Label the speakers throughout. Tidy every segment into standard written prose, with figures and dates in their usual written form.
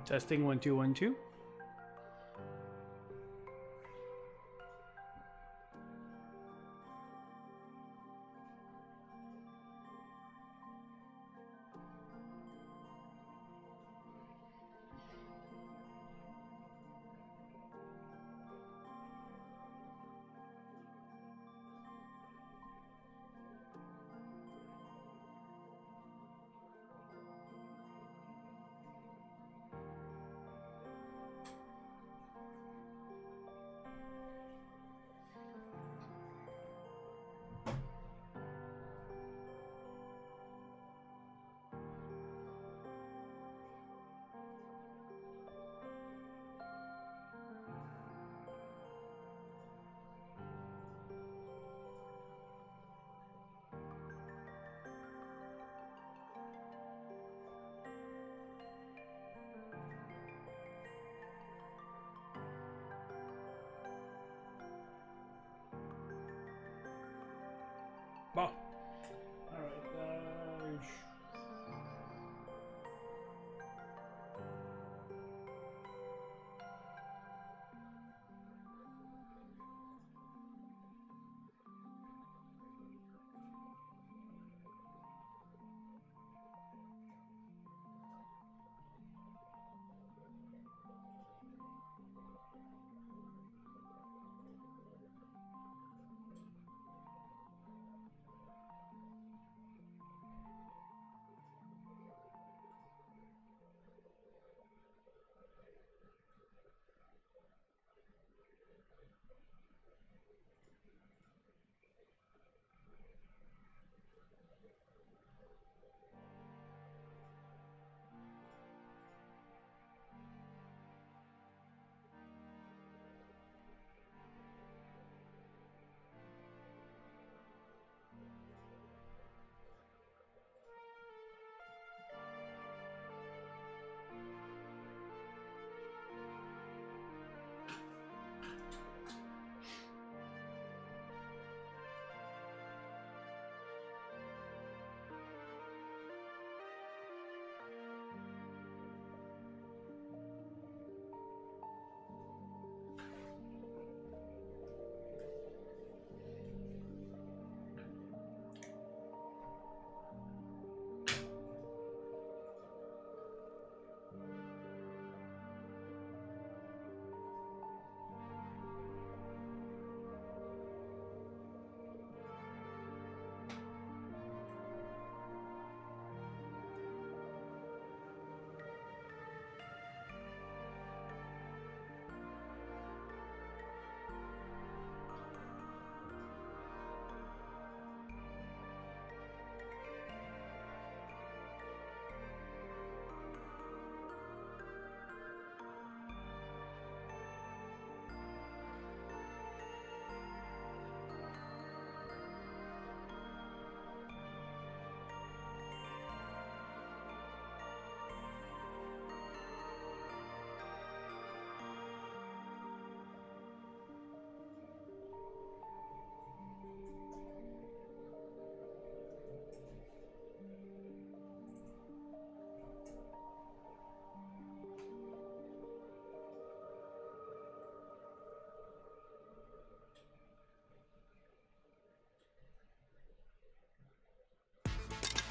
Speaker 1: Testing 1 2 1 2. Bah.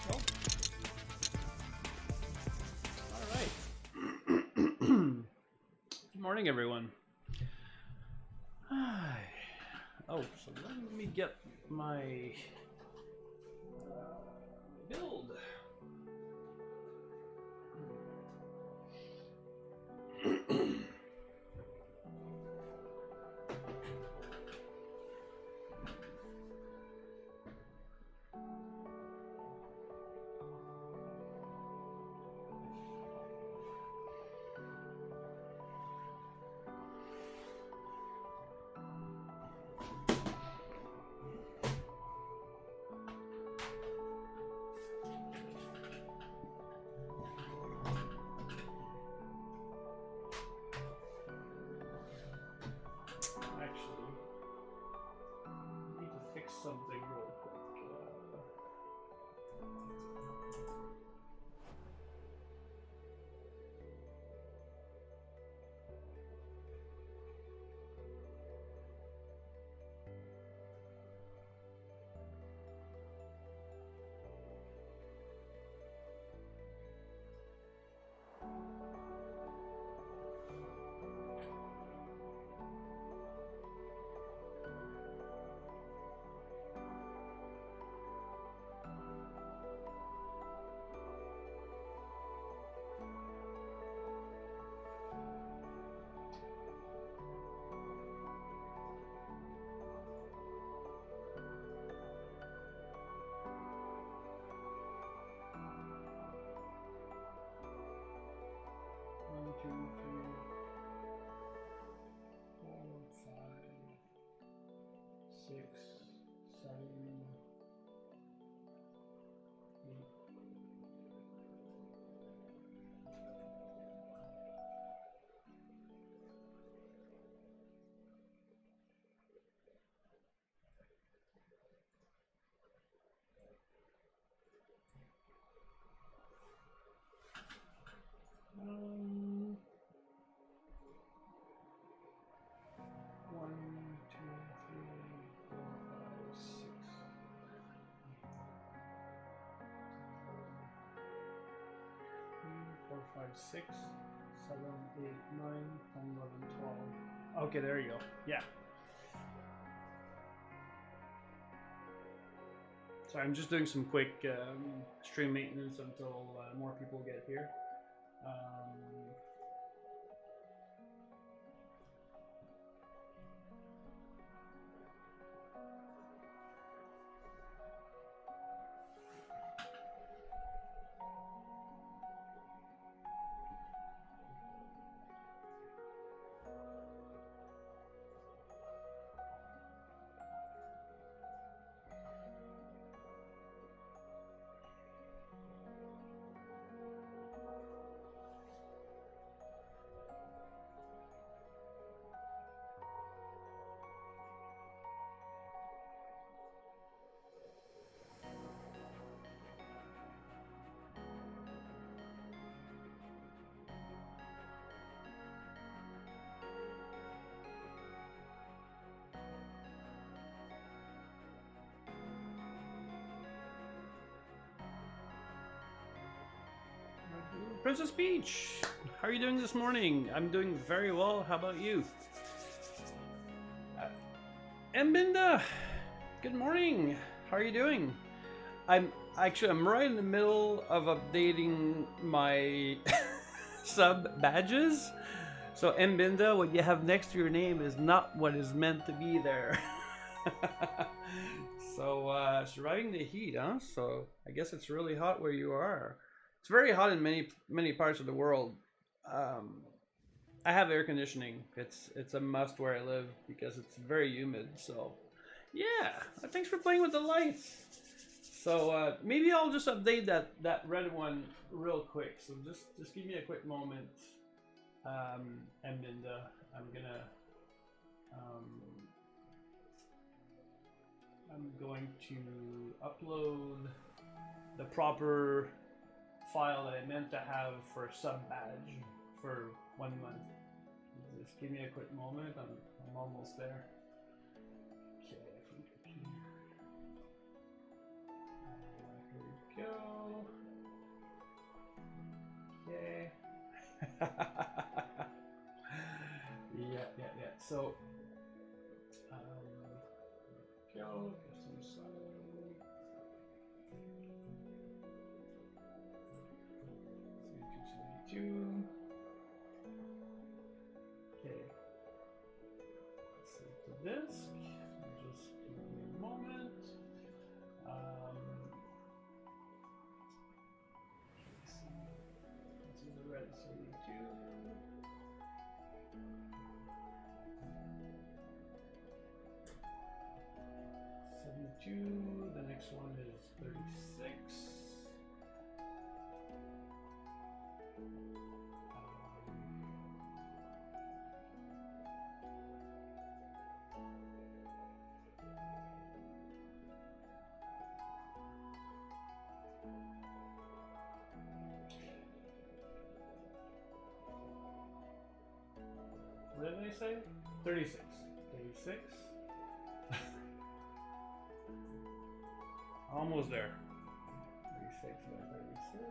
Speaker 1: All right. Good morning, everyone. Oh, so let me get my build. 1, 2, 3, 4, 5, 6. 4, 5, 6, 7, 8, 9, 10, 11, 12. Okay, there you go. Yeah. So I'm just doing some quick stream maintenance until more people get here. Princess Peach, how are you doing this morning? I'm doing very well. How about you? Mbinda, good morning. How are you doing? I'm right in the middle of updating my sub badges. So Mbinda, what you have next to your name is not what is meant to be there. So surviving the heat, huh? So I guess it's really hot where you are. It's very hot in many parts of the world. I have air conditioning. It's a must where I live because it's very humid. So yeah, thanks for playing with the lights. So maybe I'll just update that red one real quick. So just give me a quick moment. And then I'm going to upload the proper file that I meant to have for sub badge for 1 month. Just give me a quick moment. I'm almost there. Okay, here we go. Okay. Yeah. So, go. Okay. Save the disk. Just give me a moment. Let's see. That's in the red 72. 72. The next one is 36. What did I say? 36. 36. Almost there. 36 by 36.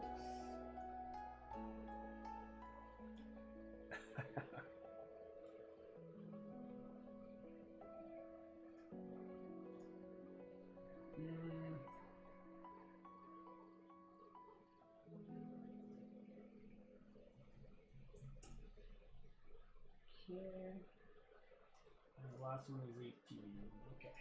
Speaker 1: Okay. And the last one is 18. Okay.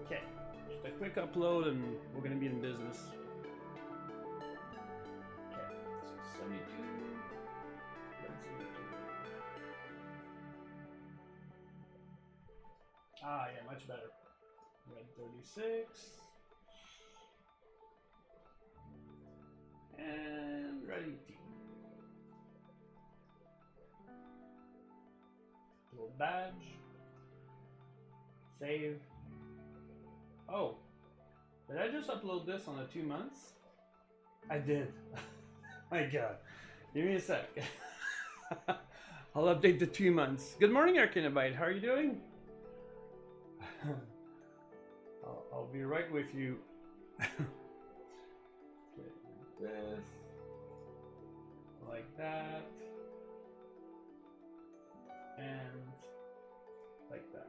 Speaker 1: Okay, just a quick upload and we're gonna be in business. Ah, yeah, much better. Red 36. And red 18. Little badge. Save. Oh, did I just upload this on the 2 months? I did. My God. Give me a sec. I'll update the 2 months. Good morning, Arcanabite. How are you doing? I'll be right with you. This. Like that. And like that.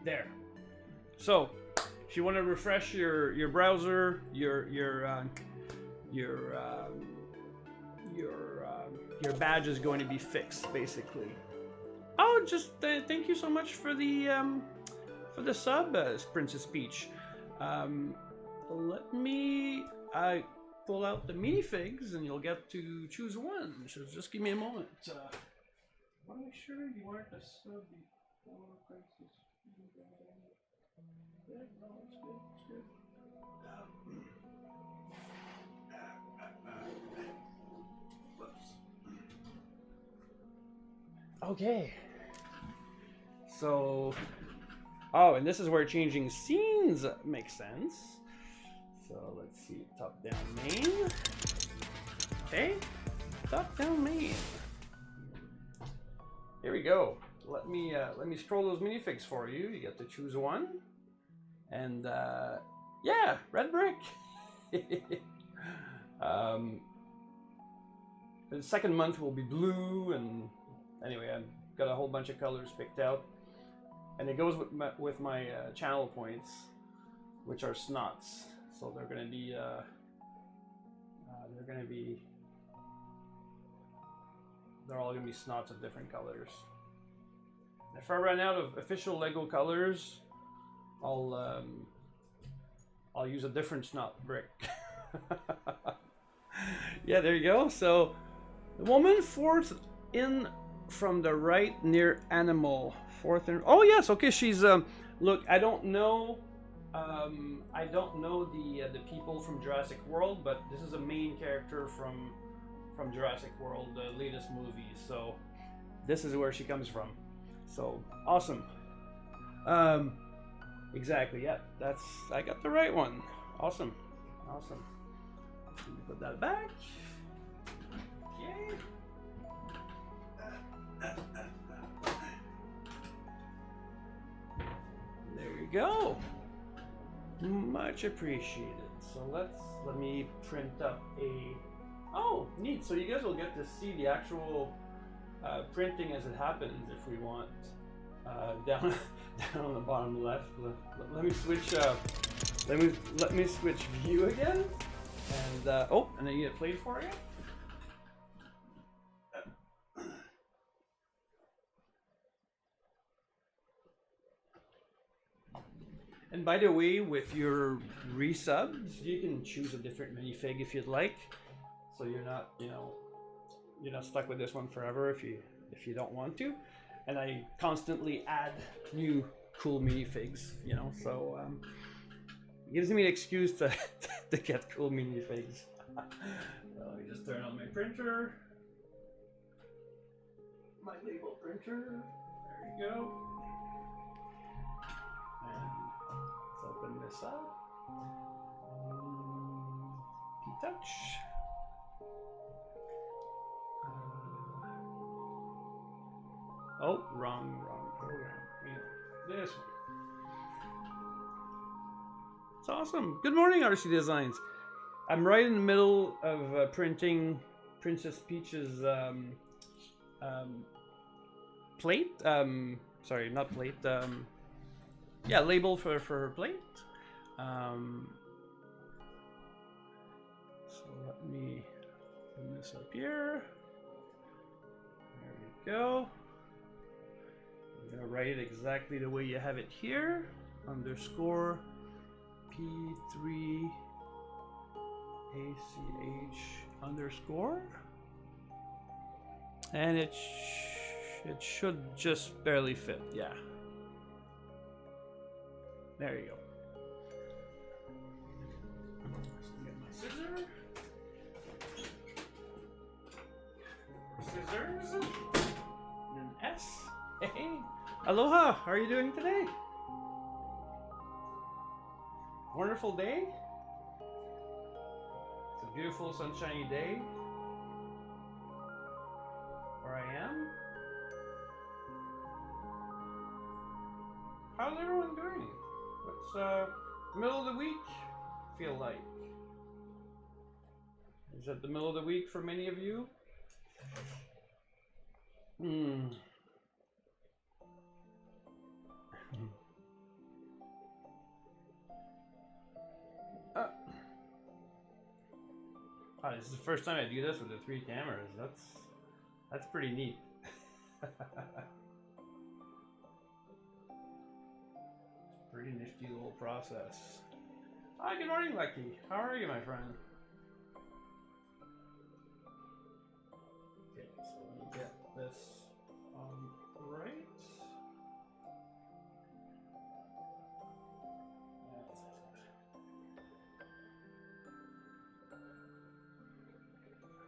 Speaker 1: There. So, if you want to refresh your browser, your badge is going to be fixed, basically. Oh, just thank you so much for the sub, Princess Peach. Let me pull out the minifigs, and you'll get to choose one. So just give me a moment. I want to make sure you weren't a sub before Princess. Yeah, no, it's good. It's good. Whoops. Okay. So, oh, and this is where changing scenes makes sense. So let's see, top down main. Okay, top down main. Here we go. Let me scroll those minifigs for you. You get to choose one, and yeah, red brick. The second month will be blue, and anyway, I've got a whole bunch of colors picked out, and it goes with my channel points, which are snots. So they're gonna be they're all gonna be snots of different colors. If I run out of official Lego colors, I'll use a different snot brick. Yeah, there you go. So the woman fourth in from the right near animal. Fourth in. Oh yes, okay. She's look. I don't know the people from Jurassic World, but this is a main character from Jurassic World, the latest movies. So this is where she comes from. So awesome. Exactly. Yeah, I got the right one. Awesome. Awesome. Put that back. Okay. There we go. Much appreciated. So let me print up a. Oh, neat. So you guys will get to see the actual printing as it happens if we want. Down on the bottom left. Let me switch. Let me switch view again. And oh, and then you get it played for you. And by the way, with your resubs, you can choose a different minifig if you'd like. So you're not, you're not stuck with this one forever if you don't want to. And I constantly add new cool minifigs, so it gives me an excuse to to get cool minifigs. Let me just turn on my printer. My label printer. There you go. And let's open this up. P-Touch. Oh, wrong program. This one. It's awesome. Good morning, RC Designs. I'm right in the middle of printing Princess Peach's plate. Sorry, not plate. Yeah, label for her plate. So let me put this up here. There we go. I'm gonna write it exactly the way you have it here. Underscore P3 ACH underscore. And it should just barely fit. Yeah. There you go. Get my scissors. Scissors. And an S. Hey. Aloha. How are you doing today? Wonderful day. It's a beautiful sunshiny day where I am. How's everyone doing? What's middle of the week feel like? Is it the middle of the week for many of you? This is the first time I do this with the 3 cameras. That's pretty neat. Pretty nifty little process. Hi, good morning, Lucky. How are you, my friend? Okay, so let me get this right.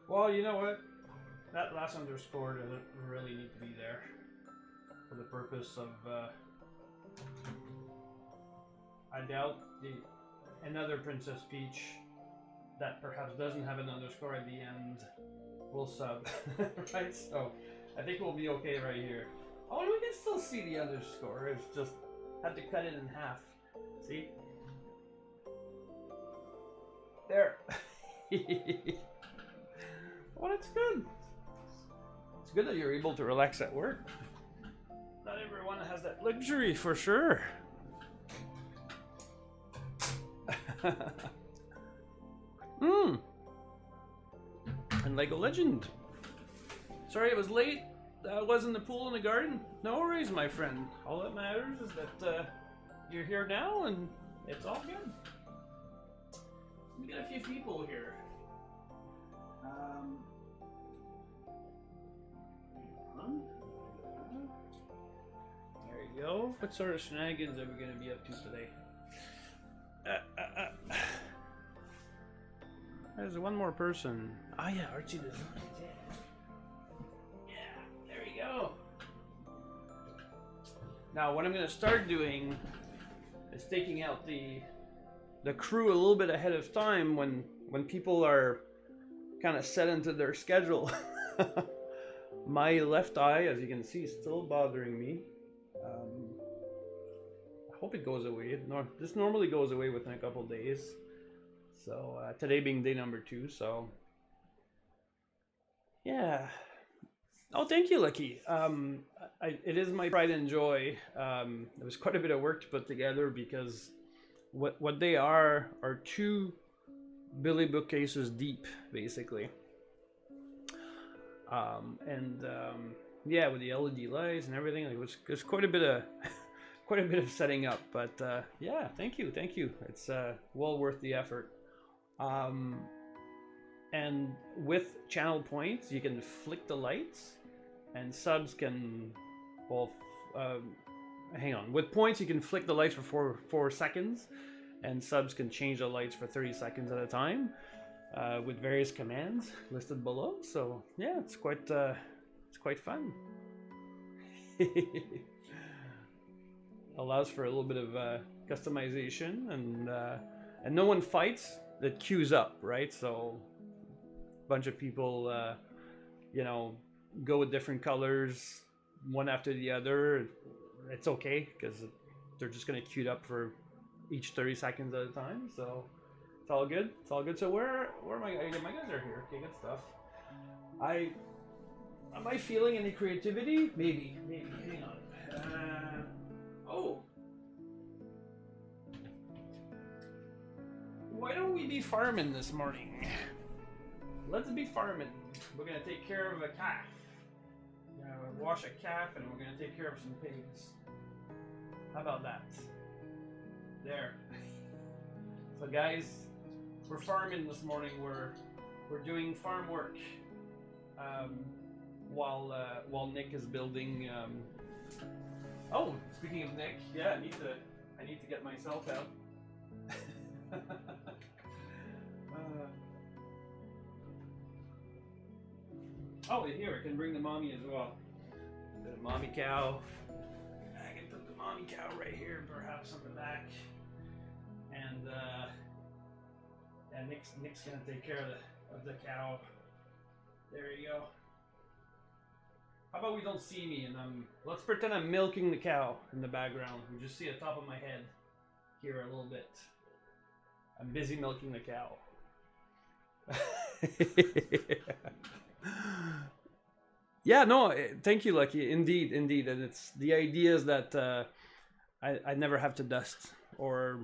Speaker 1: Well, you know what? That last underscore doesn't really need to be there for the purpose of. I doubt another Princess Peach that perhaps doesn't have an underscore at the end will sub, right? So I think we'll be okay right here. Oh, and we can still see the underscore. It's just have to cut it in half. See? There. Well, that's good. It's good that you're able to relax at work. Not everyone has that luxury, for sure. And Lego Legend. Sorry it was late. I was in the pool in the garden. No worries, my friend. All that matters is that you're here now, and it's all good. We got a few people here. There you go. What sort of shenanigans are we going to be up to today? There's one more person. Oh yeah, Archie Designs. Yeah, there you go. Now what I'm going to start doing is taking out the crew a little bit ahead of time when people are kind of set into their schedule. My left eye, as you can see, is still bothering me. I hope it goes away. This normally goes away within a couple days. So today being day number 2, so yeah. Oh, thank you, Lucky. It is my pride and joy. It was quite a bit of work to put together because what they are 2 Billy bookcases deep, basically. Yeah, with the LED lights and everything, it was quite a bit of setting up. But yeah, thank you. It's well worth the effort. And with channel points, you can flick the lights, and subs can, well, hang on. With points, you can flick the lights for 4 seconds, and subs can change the lights for 30 seconds at a time, with various commands listed below. So yeah, it's quite fun. Allows for a little bit of customization, and no one fights. That queues up, right? So a bunch of people, go with different colors, one after the other. It's okay because they're just gonna queue up for each 30 seconds at a time. So it's all good. So where am I? My guys are here. Okay, good stuff. Am I feeling any creativity? Maybe. Hang on. Oh. Why don't we be farming this morning? Let's be farming. We're gonna take care of a calf. We're gonna wash a calf, and we're gonna take care of some pigs. How about that? There. So guys, we're farming this morning. We're doing farm work. while Nick is building. Oh, speaking of Nick, yeah, I need to get myself out. Oh, here I can bring the mommy as well. The mommy cow. I can put the mommy cow right here, perhaps on the back, and Nick's gonna take care of the cow. There you go. How about we don't see me and let's pretend I'm milking the cow in the background. You just see the top of my head here a little bit. I'm busy milking the cow. Yeah, no, thank you, Lucky. Indeed, indeed. And it's the idea is that I never have to dust, or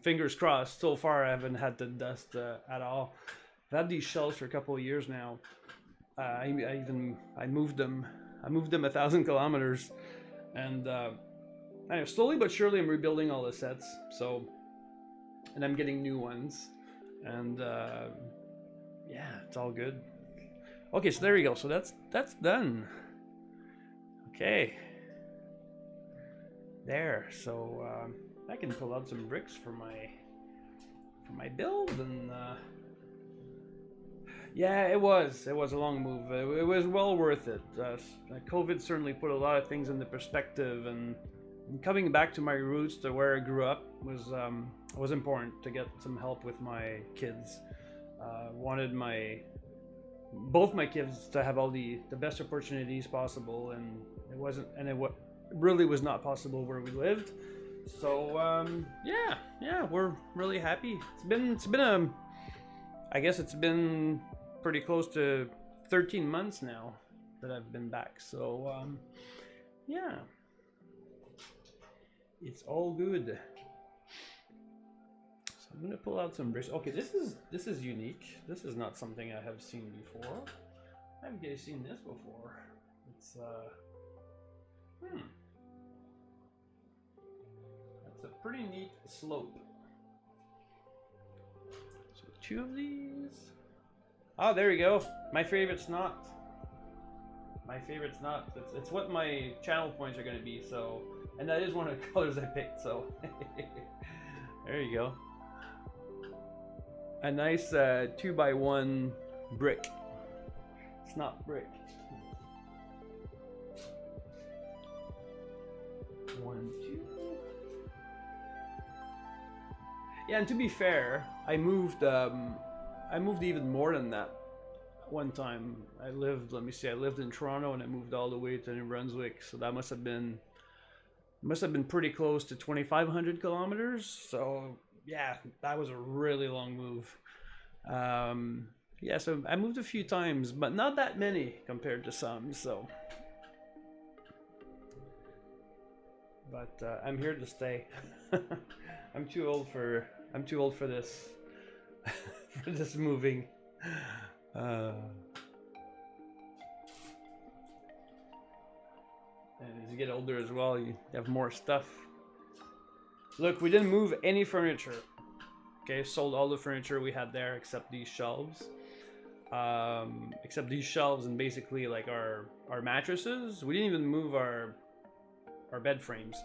Speaker 1: fingers crossed, so far I haven't had to dust at all. I've had these shells for a couple of years now. I moved them. I moved them 1,000 kilometers, and anyway, slowly but surely I'm rebuilding all the sets. So, and I'm getting new ones, and yeah, it's all good. Okay, so there you go. So that's done. Okay, there. So I can pull out some bricks for my build, and yeah, it was a long move. It was well worth it. COVID certainly put a lot of things into perspective, and coming back to my roots, to where I grew up, was important to get some help with my kids. Wanted both my kids to have all the best opportunities possible, and it really was not possible where we lived. So yeah, we're really happy. I guess it's been pretty close to 13 months now that I've been back. So yeah, it's all good. So I'm gonna pull out some bricks. Okay, this is unique. This is not something I have seen before. I haven't seen this before. It's that's a pretty neat slope. So 2 of these. Oh, there you go. My favorite's not. It's what my channel points are going to be. So, and that is one of the colors I picked. So, there you go. A nice 2x1 brick. It's not brick. 1, 2. Yeah, and to be fair, I moved even more than that one time. I lived in Toronto, and I moved all the way to New Brunswick, so that must have been pretty close to 2,500 kilometers. So yeah, that was a really long move. Yeah, so I moved a few times, but not that many compared to some. So, but I'm here to stay. I'm too old for this. For this moving. And as you get older as well, you have more stuff. Look, we didn't move any furniture. Okay, sold all the furniture we had there except these shelves. And basically like our mattresses. We didn't even move our bed frames.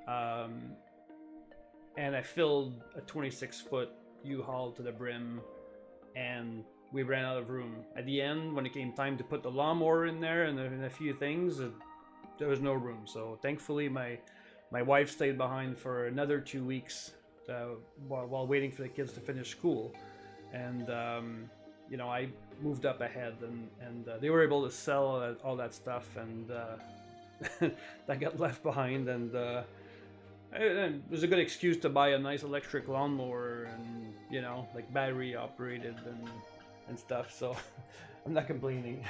Speaker 1: And I filled a 26-foot U-Haul to the brim, and we ran out of room. At the end, when it came time to put the lawnmower in there and a few things, there was no room. So thankfully my wife stayed behind for another 2 weeks while waiting for the kids to finish school. And I moved up ahead, and they were able to sell all that stuff, and that got left behind, and it was a good excuse to buy a nice electric lawnmower, and like battery operated and stuff. So I'm not complaining.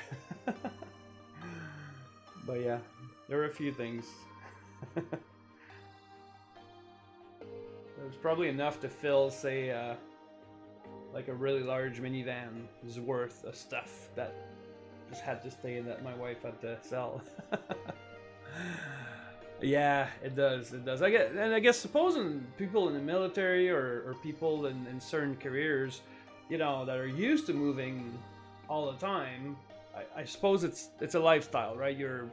Speaker 1: But yeah, there were a few things. It was probably enough to fill, say, like a really large minivan is worth of stuff that just had to stay, that my wife had to sell. Yeah, it does. I guess supposing people in the military or people in certain careers, that are used to moving all the time, I suppose it's a lifestyle, right? You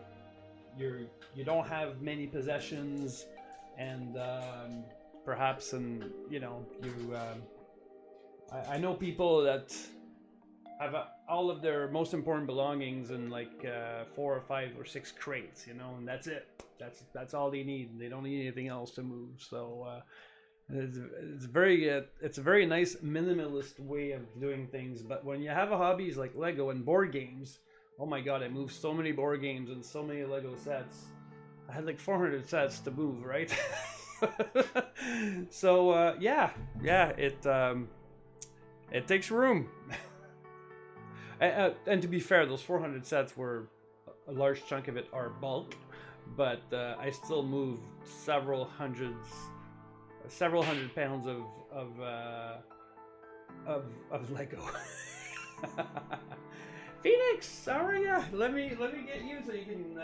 Speaker 1: don't have many possessions, and perhaps, and you know, I know people that have all of their most important belongings in like 4 or 5 or 6 crates, you know, and that's it. That's all they need. They don't need anything else to move. So it's a very nice minimalist way of doing things. But when you have a hobbies like Lego and board games, oh my god, I moved so many board games and so many Lego sets. I had like 400 sets to move, right? So yeah, it takes room. And to be fair, those 400 sets were a large chunk of it are bulk, but I still moved several hundred pounds of Lego. Phoenix, how are ya? Let me get you so you can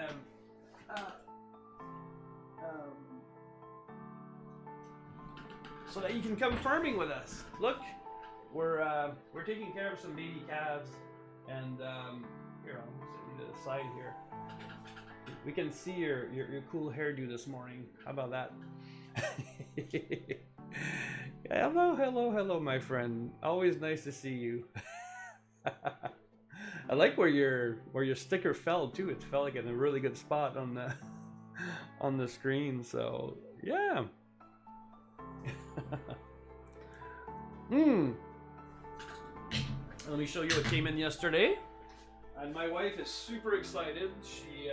Speaker 1: so that you can come farming with us. Look, we're taking care of some baby calves, and here, I'll set you to the side here. We can see your cool hairdo this morning. How about that? Hello, my friend. Always nice to see you. I like where your sticker fell too. It fell like in a really good spot on the screen. So yeah. Let me show you what came in yesterday. And my wife is super excited. She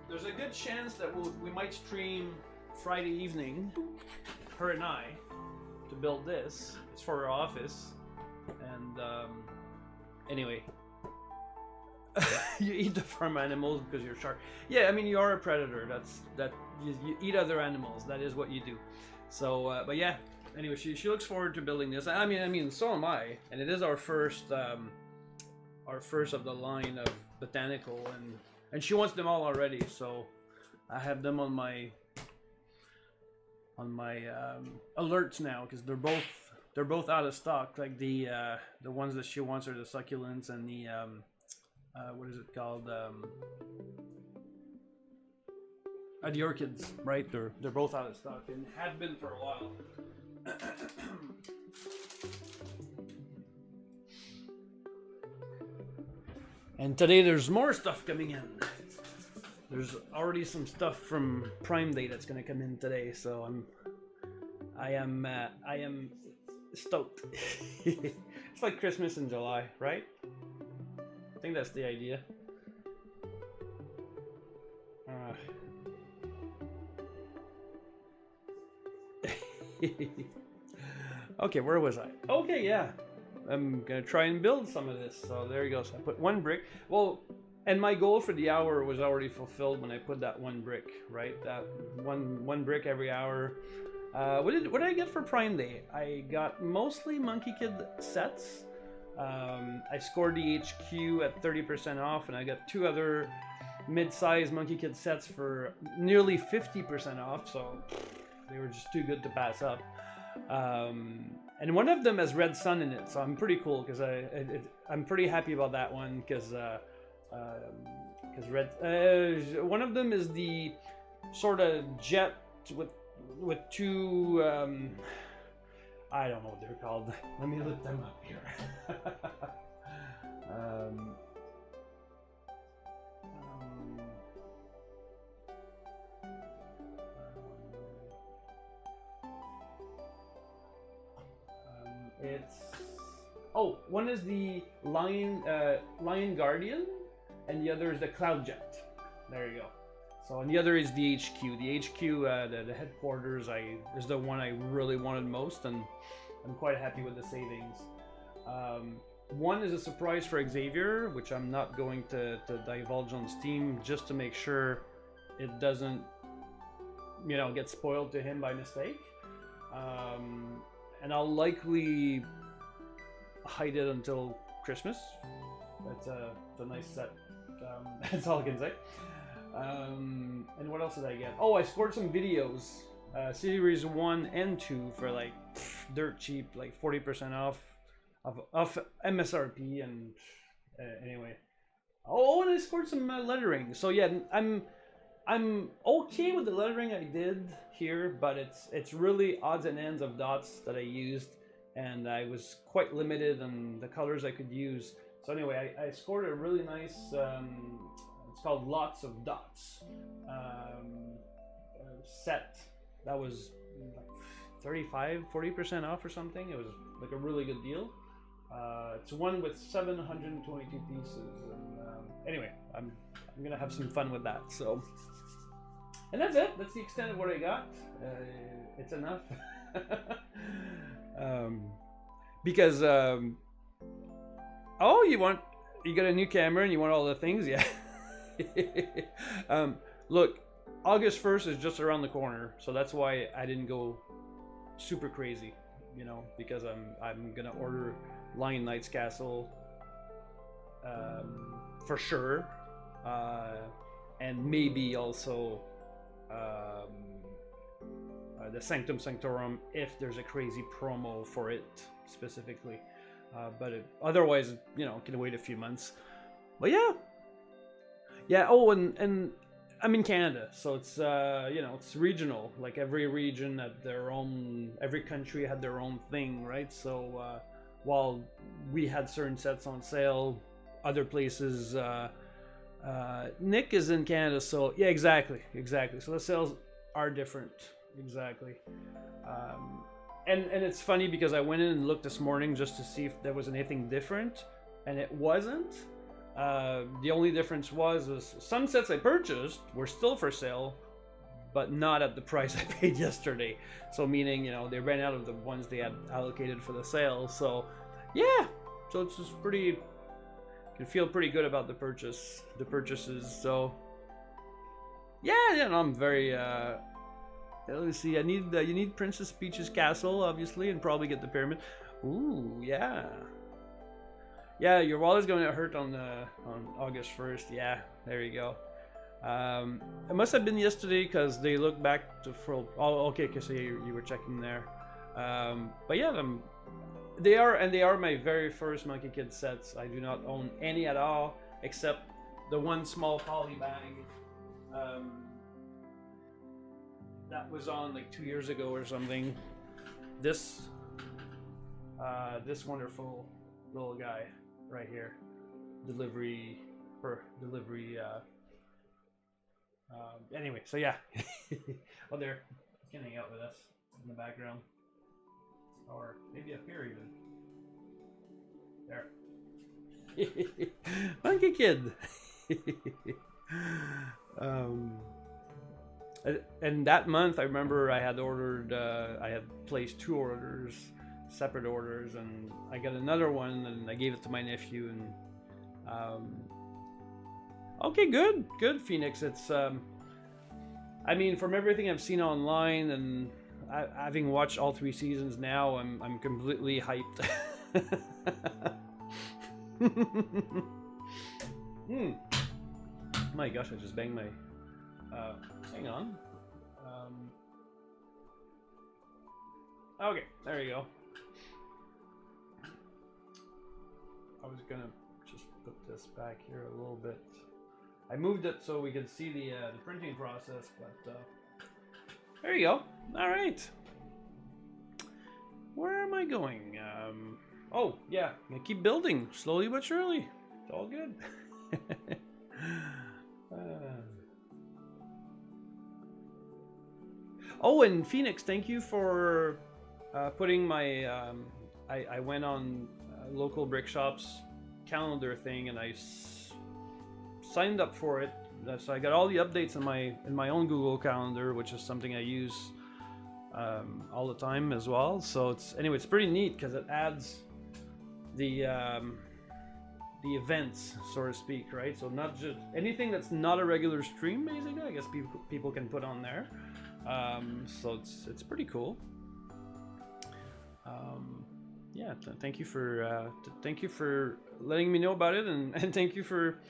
Speaker 1: there's a good chance that we might stream Friday evening, her and I, to build this. It's for our office. And anyway, you eat the farm animals because you're sharp. Yeah, I mean, you are a predator. You eat other animals. That is what you do. So, but yeah. Anyway, she looks forward to building this. I mean, so am I. And it is our first of the line of botanical, and she wants them all already. So I have them on my alerts now because they're both out of stock. Like the ones that she wants are the succulents and the what is it called? The orchids, right? They're both out of stock and have been for a while. And today there's more stuff coming in. There's already some stuff from Prime Day that's gonna come in today, so I am stoked. It's like Christmas in July, right? I think that's the idea. Okay, where was I? Okay, yeah. I'm gonna try and build some of this. So there you go. So I put 1 brick. Well, and my goal for the hour was already fulfilled when I put that 1 brick, right? That one brick every hour. What did I get for Prime Day? I got mostly Monkey Kid sets. I scored the HQ at 30% off, and I got 2 other mid-size Monkey Kid sets for nearly 50% off. So they were just too good to pass up. And one of them has Red Sun in it, so I'm pretty cool because I'm pretty happy about that one because one of them is the sort of jet with 2 I don't know what they're called. Let me look them up here. One is the Lion Guardian, and the other is the Cloud Jet. There you go. So, and the other is the HQ. The HQ, the headquarters, is the one I really wanted most, and I'm quite happy with the savings. One is a surprise for Xavier, which I'm not going to divulge on Steam, just to make sure it doesn't, get spoiled to him by mistake. And I'll likely hide it until Christmas. It's a nice set. That's all I can say. And what else did I get? Oh, I scored some videos. Series 1 and 2 for like dirt cheap, like 40% off MSRP, and Anyway. Oh, and I scored some lettering. So yeah, I'm okay with the lettering I did here, but it's really odds and ends of dots that I used, and I was quite limited on the colors I could use. So anyway, I scored a really nice. It's called Lots of Dots set. That was like 35-40% off or something. It was like a really good deal. It's one with 722 pieces, and anyway, I'm gonna have some fun with that. So, and that's it. That's the extent of what I got. It's enough. Because oh, you got a new camera and you want all the things, yeah. Look, August 1st is just around the corner, so that's why I didn't go super crazy, you know, because I'm gonna order Lion Knight's Castle for sure, and maybe also the Sanctum Sanctorum if there's a crazy promo for it specifically, but otherwise, you know, can wait a few months. But yeah. Oh, and I'm in Canada, so it's you know, it's regional. Like every region had their own, every country had their own thing, right? So while we had certain sets on sale, other places. Nick is in Canada, so yeah, exactly. So the sales are different, exactly. And it's funny because I went in and looked this morning just to see if there was anything different, and it wasn't. The only difference was some sets I purchased were still for sale, but not at the price I paid yesterday. So meaning, you know, they ran out of the ones they had allocated for the sale. So yeah, so it's just pretty, can feel pretty good about the purchases. So yeah, no, I'm very let me see. You need Princess Peach's castle, obviously, and probably get the pyramid. Ooh, yeah. Yeah, your wallet's going to hurt on August 1st. Yeah, there you go. It must have been yesterday because they look back to for. Oh, okay, so you were checking there. But yeah, they are my very first Monkey Kid sets. I do not own any at all except the one small poly bag. That was on like 2 years ago or something. This wonderful little guy right here, delivery. Anyway, so yeah. Oh, there, he's gonna hang out with us in the background, or maybe up here even. There, Monkey Kid. And that month, I remember I had ordered, I had placed 2 orders, separate orders, and I got another one, and I gave it to my nephew. And okay, good, Phoenix. It's, I mean, from everything I've seen online, and having watched all 3 seasons now, I'm completely hyped. My gosh, I just banged my. Hang on. Okay, there you go. I was gonna just put this back here a little bit. I moved it so we could see the printing process, but there you go. All right. Where am I going? Oh yeah, I keep building slowly but surely. It's all good. Oh, and Phoenix, thank you for putting my. I went on local brick shops calendar thing, and I signed up for it. So I got all the updates in my own Google Calendar, which is something I use all the time as well. So it's pretty neat because it adds the events, so to speak, right? So not just anything that's not a regular stream, basically. I guess people can put on there. So it's pretty cool. Yeah, thank you for letting me know about it, and thank you for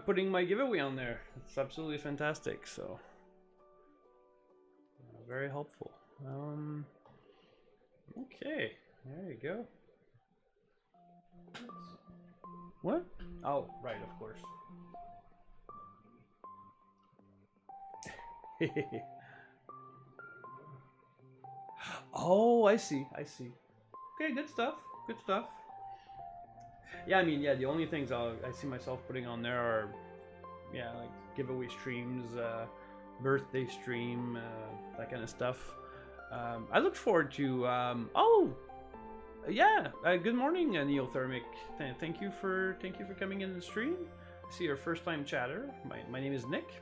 Speaker 1: putting my giveaway on there. It's absolutely fantastic. So very helpful. Okay, there you go. What? Oh, right, of course. Oh, I see. I see. Okay, good stuff. Good stuff. Yeah, I mean, yeah, the only things I see myself putting on there are, yeah, like giveaway streams, birthday stream, that kind of stuff. I look forward to. Oh, yeah. Good morning, Neothermic. Thank you for coming in the stream. I see your first time chatter. My name is Nick.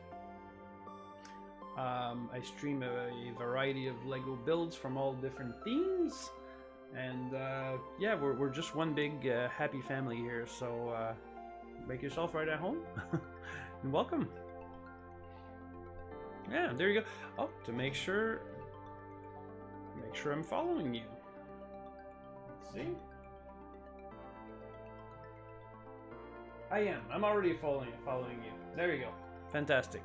Speaker 1: I stream a variety of Lego builds from all different themes, and yeah, we're just one big happy family here. So make yourself right at home, and welcome. Yeah, there you go. Oh, to make sure I'm following you. Let's see. I am. I'm already following you. There you go. Fantastic.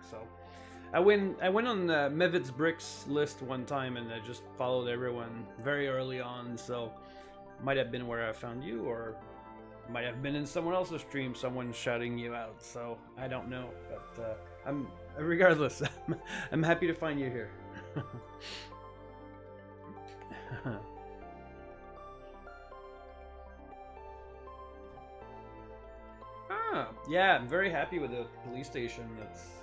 Speaker 1: So I went on Mevit's Bricks list one time, and I just followed everyone very early on. So might have been where I found you, or might have been in someone else's stream, someone shouting you out. So I don't know, but I'm regardless. I'm happy to find you here. Yeah, I'm very happy with the police station. It's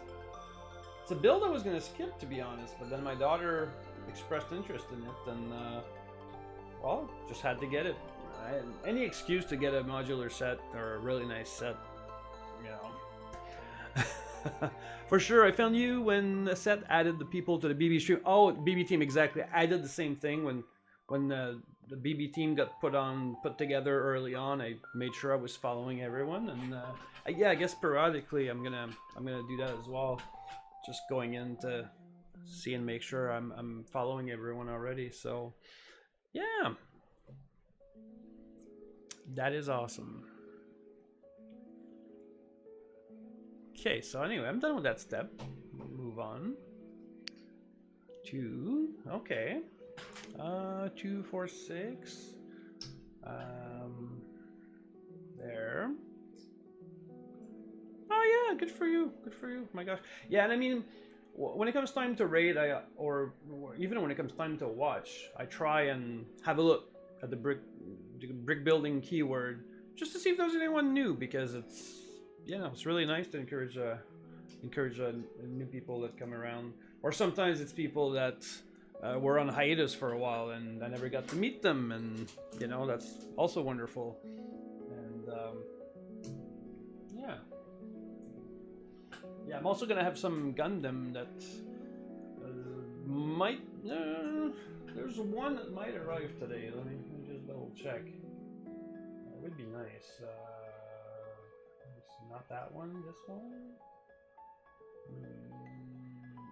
Speaker 1: a build I was gonna skip, to be honest, but then my daughter expressed interest in it, and well, just had to get it. Any excuse to get a modular set or a really nice set, you know. For sure, I found you when the set added the people to the BB stream. Oh, BB team, exactly. I did the same thing when the BB team got put together early on. I made sure I was following everyone, and yeah, I guess periodically I'm gonna do that as well. Just going in to see and make sure I'm following everyone already. So yeah, that is awesome. Okay, so anyway, I'm done with that step. Move on to, okay, 2, 4, 6. There. Oh yeah, good for you. My gosh. Yeah, and I mean, when it comes time to raid, or even when it comes time to watch, I try and have a look at the brick building keyword just to see if there's anyone new, because it's, you know, it's really nice to encourage new people that come around, or sometimes it's people that were on hiatus for a while and I never got to meet them, and you know, that's also wonderful. And yeah, I'm also gonna have some Gundam that might. There's one that might arrive today. Let me just double check. It would be nice. It's not that one. This one.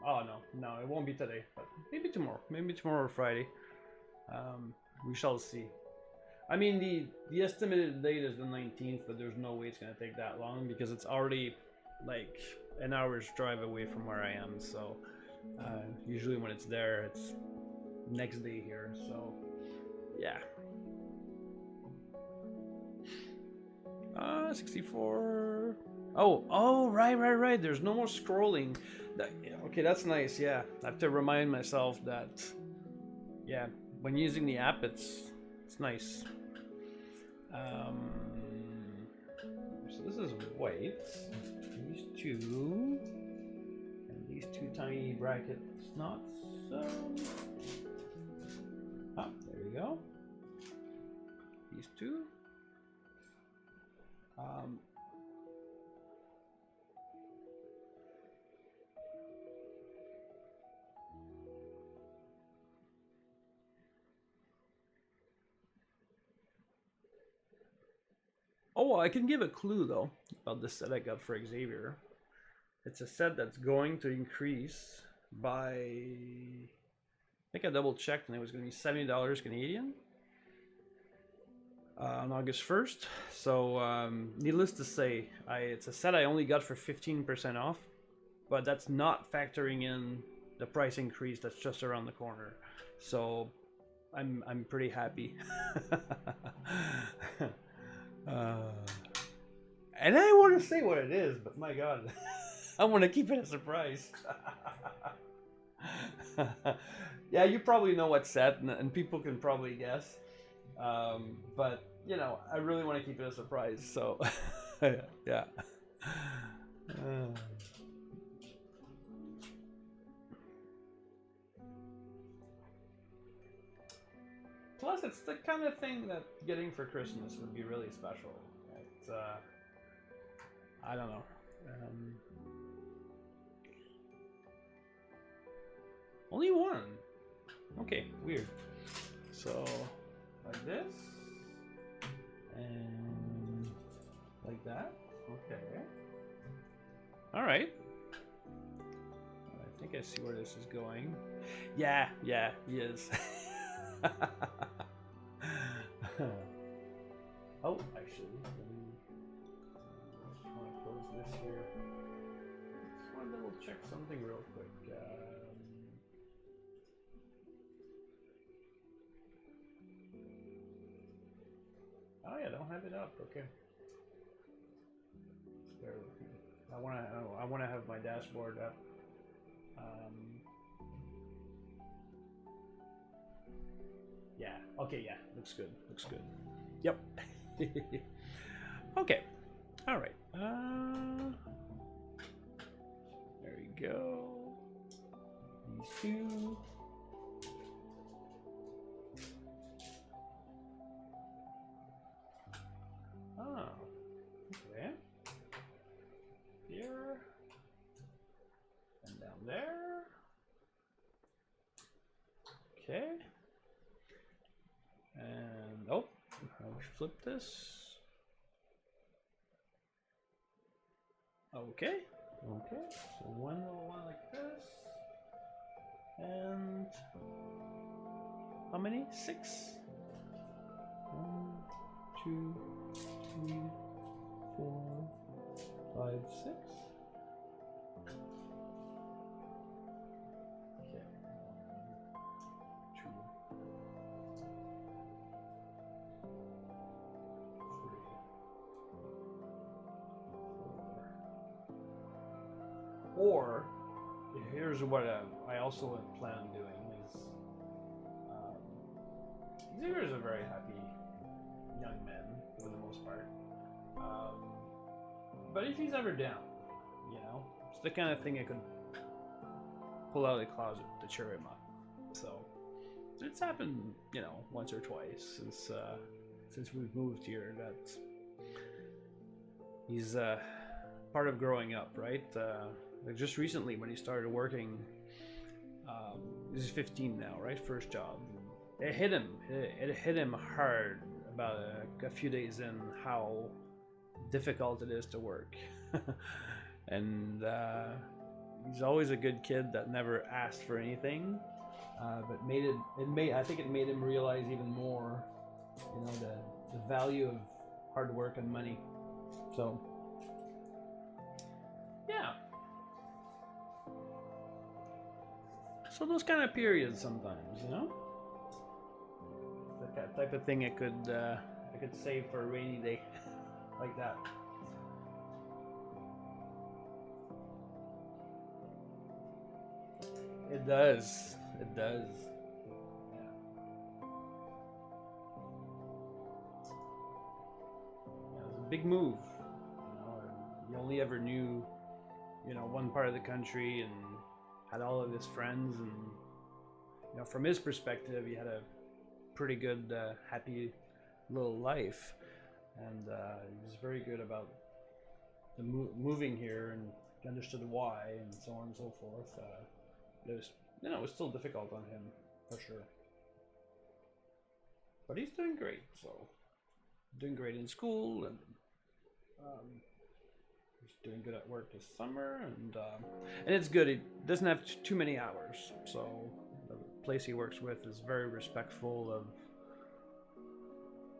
Speaker 1: Oh no, it won't be today. But maybe tomorrow. Maybe tomorrow or Friday. We shall see. I mean, the estimated date is the 19th, but there's no way it's gonna take that long, because it's already like an hour's drive away from where I am. So usually when it's there, it's next day here. So yeah. 64. Oh, right. There's no more scrolling. Okay, that's nice. Yeah, I have to remind myself that. Yeah, when using the app, it's nice. So this is white. These two, and these two tiny bracket snots. There you go. These two. Oh, I can give a clue though about the set I got for Xavier. It's a set that's going to increase by, I think I double checked, and it was going to be $70 Canadian on August 1st. So needless to say, it's a set I only got for 15% off, but that's not factoring in the price increase that's just around the corner. So I'm pretty happy. Uh, and I want to say what it is, but my God, I want to keep it a surprise. Yeah, you probably know what's set, and people can probably guess. But you know, I really want to keep it a surprise. So, yeah. Plus, it's the kind of thing that getting for Christmas would be really special. It's, I don't know. Only one. Okay, weird. So, like this, and like that. Okay. All right. I think I see where this is going. Yeah, he is. Oh, actually, let me just want to close this here. Just want to double check something real quick. Oh yeah, I don't have it up. Okay. Just bear with me. I wanna have my dashboard up. Yeah. Okay. Yeah. Looks good. Looks good. Yep. Okay. All right. There we go. These two. Oh. Okay. Here. And down there. Okay. And oh, how we flip this? Okay. Okay. So one little one like this. And how many? 6. 1, 2, 3, 4, 5, 6. Okay. 2, 3, 4. Or here's what I also plan on doing is Xavier's a very happy young man for the most part. But if he's ever down, you know, it's the kind of thing I could pull out of the closet to cheer him up. So it's happened, you know, once or twice since we've moved here. That he's part of growing up, right? Like just recently when he started working, he's 15 now, right? First job. It hit him. It hit him hard about a few days in how difficult it is to work. And he's always a good kid that never asked for anything, but I think it made him realize even more, you know, the value of hard work and money. So yeah. So those kind of periods sometimes, you know, that type of thing I could save for a rainy day, like that. It does. It does. Yeah. Yeah, it was a big move. You know, you only ever knew, you know, one part of the country and had all of his friends, and you know, from his perspective, he had a pretty good, happy little life, and he was very good about the moving here and understood why and so on and so forth. It was, you know, it was still difficult on him for sure, but he's doing great. So doing great in school, and he's doing good at work this summer, and it's good. He doesn't have too many hours, so the place he works with is very respectful of,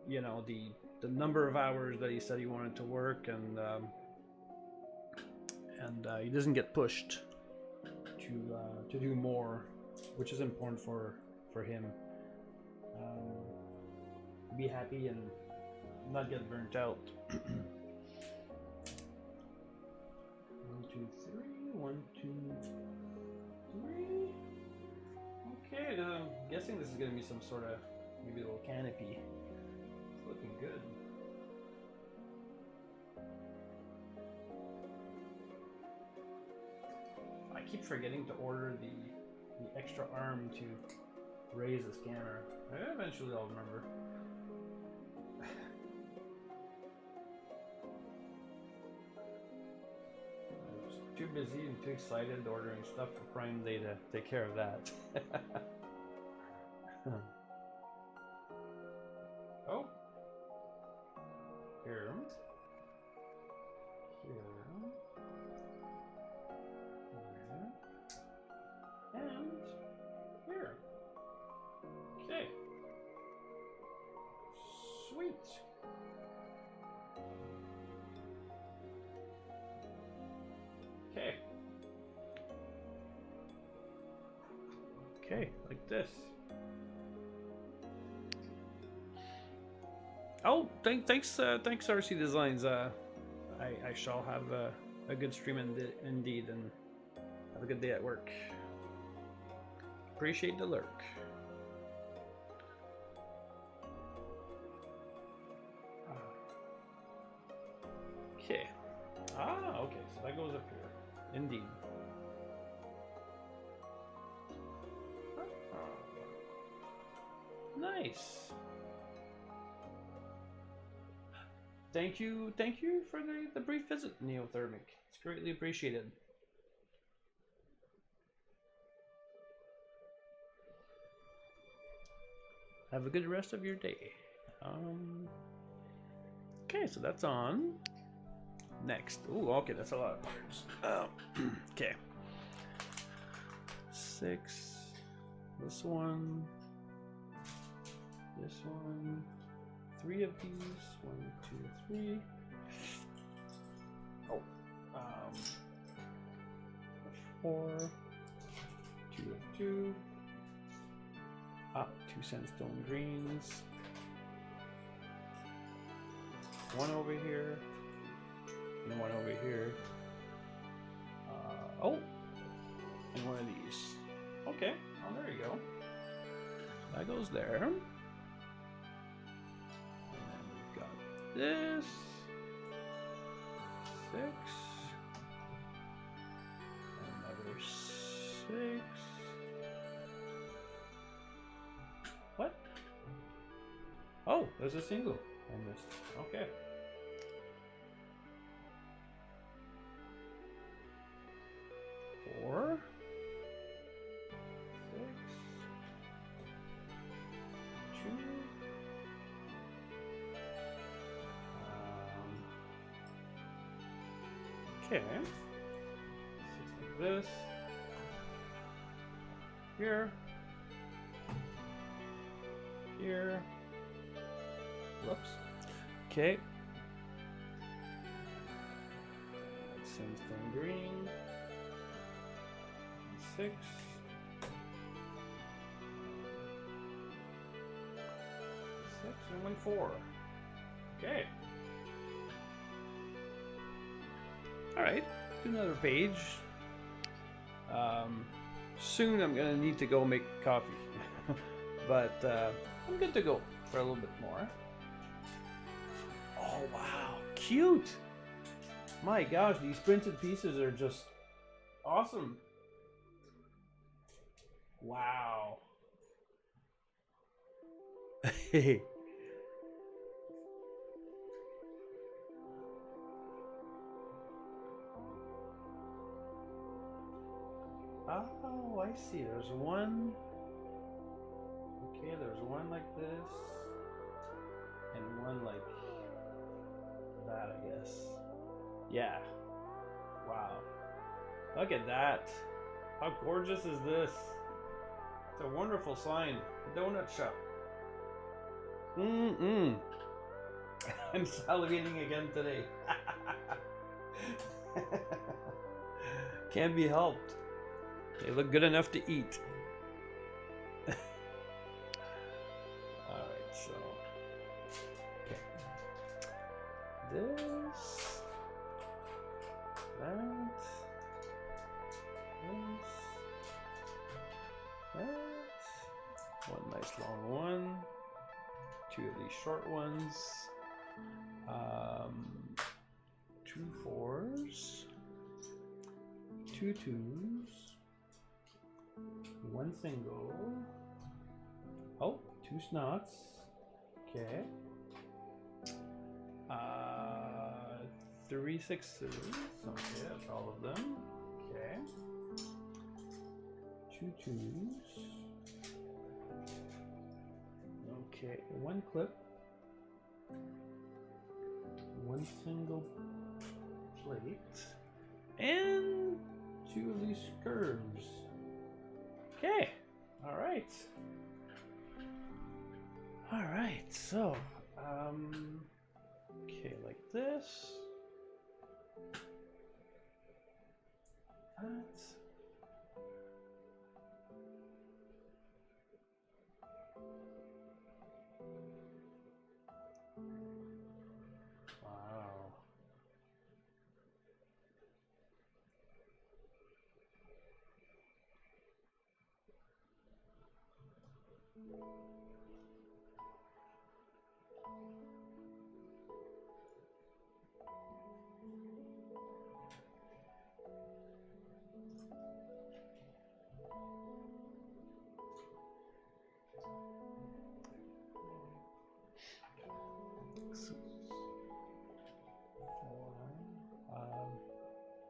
Speaker 1: you know, the number of hours that he said he wanted to work, and he doesn't get pushed to do more, which is important for him. Be happy and not get burnt out. 1, 2, 3. 1, 2, 3. Okay, I'm guessing this is gonna be some sort of maybe a little canopy. It's looking good. I keep forgetting to order the extra arm to raise the scanner. Eventually I'll remember. I was too busy and too excited ordering stuff for Prime Day to take care of that. Oh. Here. Here. And here. Okay. Sweet. Okay. Okay, like this. Oh, thanks, RC Designs. I shall have a good stream indeed, and have a good day at work. Appreciate the lurk. Okay. Ah, okay. So that goes up here. Indeed. Nice. Thank you for the brief visit, Neothermic. It's greatly appreciated. Have a good rest of your day. Okay, so that's on. Next. Ooh, okay, that's a lot of parts. Okay. 6. This one. This one. 3 of these. 1, 2, 3. Oh. 4. 2 of 2. 2 sandstone greens. 1 over here. And 1 over here. Oh! And 1 of these. Okay. Oh, there you go. So that goes there. And then we've got this. 6. Another 6. What? Oh, there's a single I missed. Okay. Four. 6. 2. Okay. 6 like this. Here. Here. Whoops. Okay. Sandstone green. 6. 6 and 1 4. Okay. All right. Do another page. Soon I'm gonna need to go make coffee, but I'm good to go for a little bit more. Oh wow, cute! My gosh, these printed pieces are just awesome. Wow. Hey. Oh, I see. There's one. Okay, there's one like this, and one like that, I guess. Yeah. Wow. Look at that. How gorgeous is this? It's a wonderful sign. Donut shop. I'm salivating again today. Can't be helped. They look good enough to eat. Alright, so. Okay. this, that, this, that. One nice long one. Two of these short ones. Two fours. Two twos. One single. Oh, two snots. Okay. Three sixes. Okay, that's all of them. Okay. Two twos. Okay, one clip. One single plate. And two of these curves. Okay. All right. All right. So, okay, like this. That. Wow.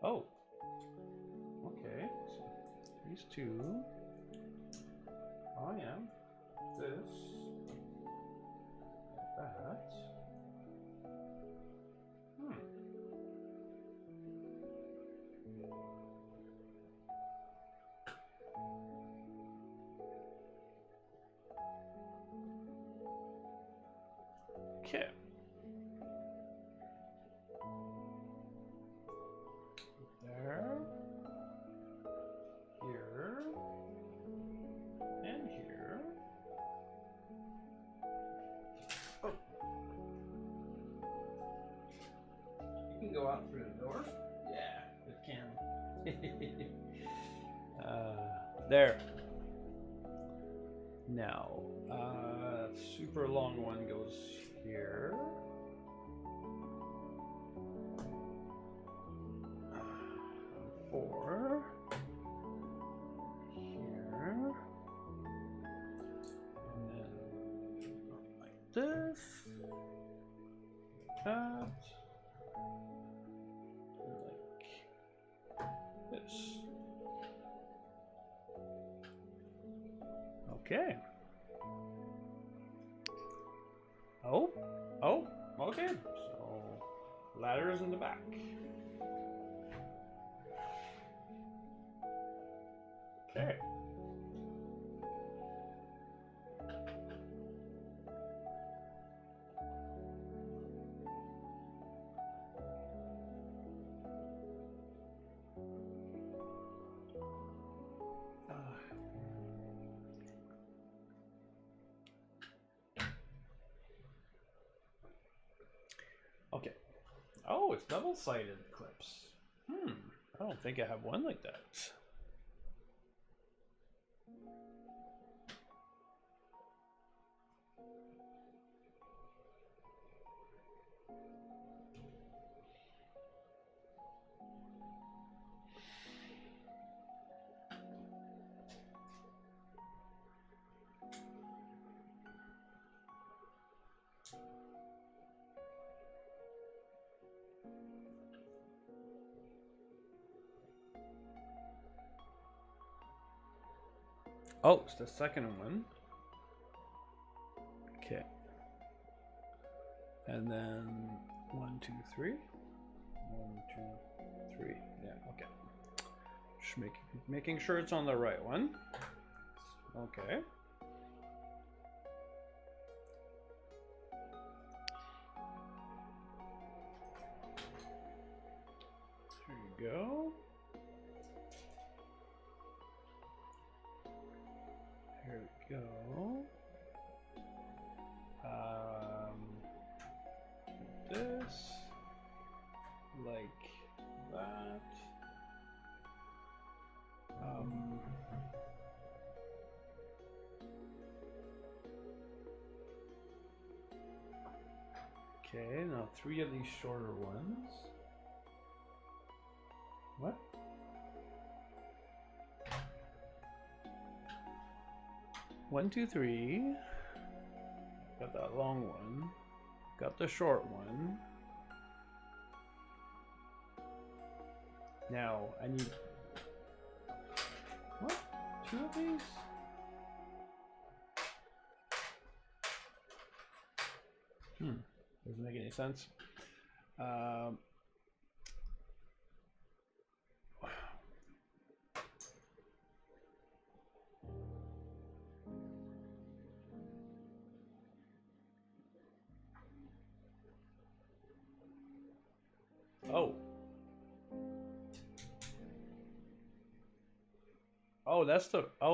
Speaker 1: Oh, okay. So these two. Oh yeah. This. That. Okay. There. Here. And here. Oh. You can go out through the door. Yeah, it can. There. Now, super long one goes here. Four. Here. And then like this. That. Like this. Okay. Oh, okay. So, ladder is in the back. Okay. Okay. Oh, it's double-sided clips. I don't think I have one like that. Oh, it's the second one. Okay. And then 1, 2, 3. 1, 2, 3. Yeah, okay. Just making sure it's on the right one. Okay. There you go. Here we go. This. Okay, now 3 of these shorter ones. What? One, two, three. Got that long one. Got the short one. Now, I need... What? 2 of these? Doesn't make any sense. Oh.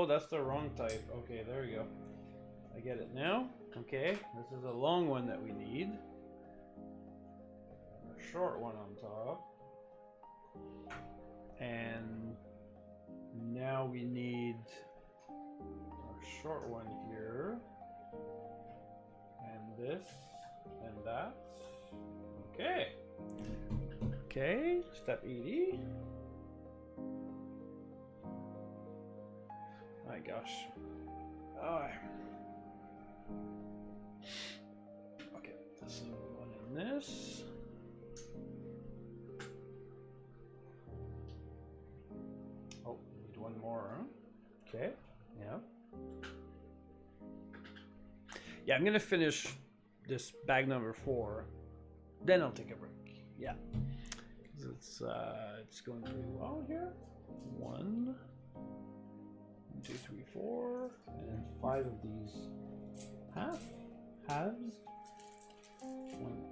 Speaker 1: That's the wrong type. Okay, there we go. I get it now. Okay, this is a long one that we need. A short one on top. And now we need a short one here. And this and that. Okay. Okay, step 80. My gosh. Oh. Okay, this is one in this. Oh, need one more, huh? Okay, yeah. Yeah, I'm gonna finish this bag number 4. Then I'll take a break. Yeah. It's going pretty well here. 1, 2, 3, 4, and 5 of these halves. 1,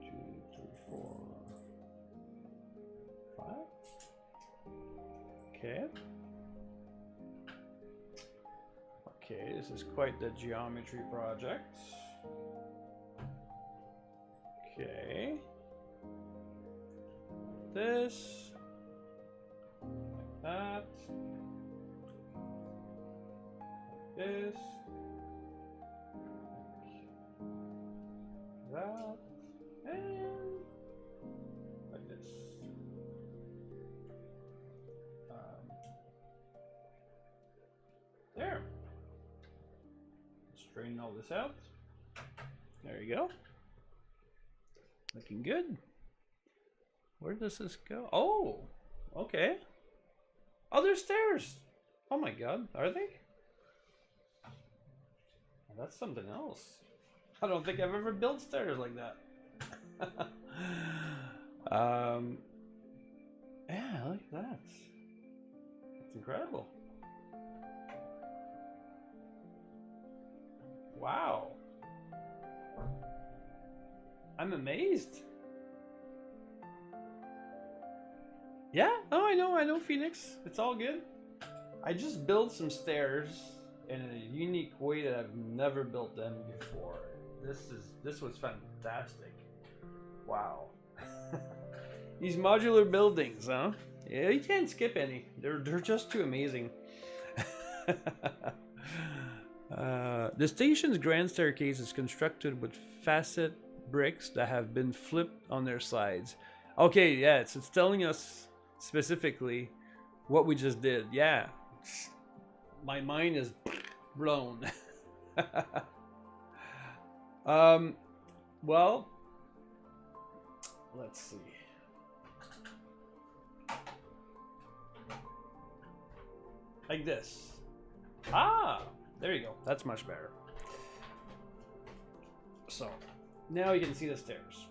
Speaker 1: 2, 3, 4, 5. Okay. Okay, this is quite the geometry project. Okay. This, like that, like this, like that, and like this. There. Straighten all this out. There you go. Looking good. Where does this go? Oh, okay. Oh, there's stairs. Oh my god, are they? Well, that's something else. I don't think I've ever built stairs like that. Yeah, look at that. That's incredible. Wow. I'm amazed. Yeah, oh, I know, Phoenix. It's all good. I just built some stairs in a unique way that I've never built them before. This was fantastic. Wow. These modular buildings, huh? Yeah, you can't skip any. They're just too amazing. The station's grand staircase is constructed with facet bricks that have been flipped on their sides. Okay, yeah, it's telling us specifically what we just did. Yeah, my mind is blown. Well, let's see. Like this. Ah, there you go. That's much better. So now you can see the stairs.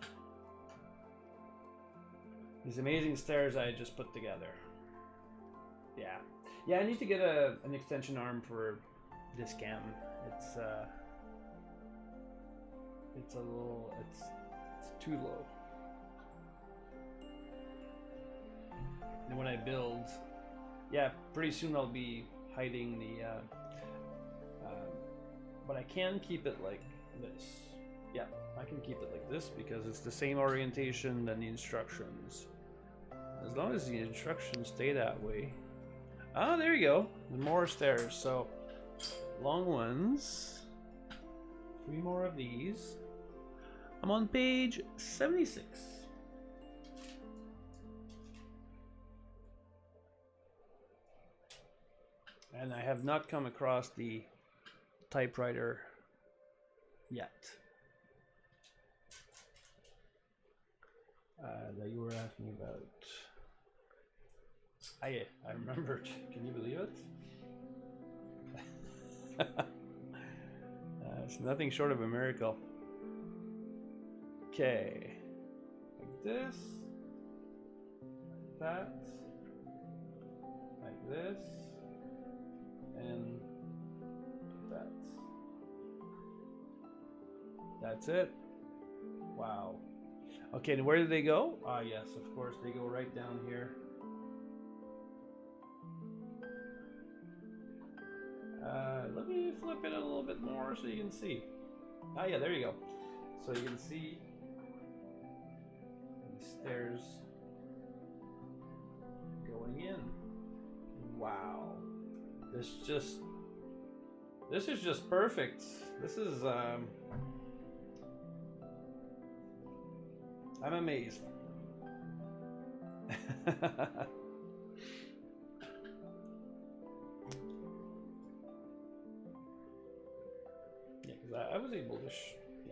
Speaker 1: These amazing stairs I just put together. Yeah, I need to get an extension arm for this cam. It's too low. And when I build, yeah, pretty soon I'll be hiding the but I can keep it like this. Yeah, I can keep it like this because it's the same orientation than the instructions. As long as the instructions stay that way. Ah, there you go. More stairs. So, long ones. 3 more of these. I'm on page 76. And I have not come across the typewriter yet. That you were asking about. I remembered. Can you believe it? It's nothing short of a miracle. Okay. Like this. Like that. Like this. And that. That's it. Wow. Okay, and where do they go? Ah, yes, of course, they go right down here. Let me flip it a little bit more so you can see. Ah, yeah, there you go. So you can see the stairs going in. Wow. This is just perfect. This is I'm amazed. Yeah, because I was able to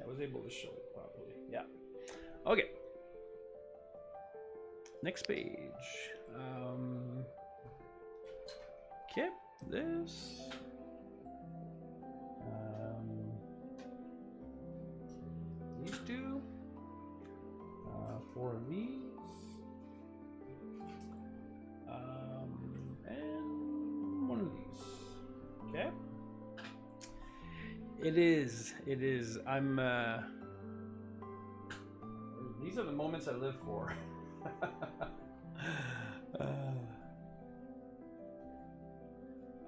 Speaker 1: I was able to show it properly. Yeah. Okay. Next page. Okay, this. These two. 4 of these. And 1 of these. Okay. It is. I'm these are the moments I live for.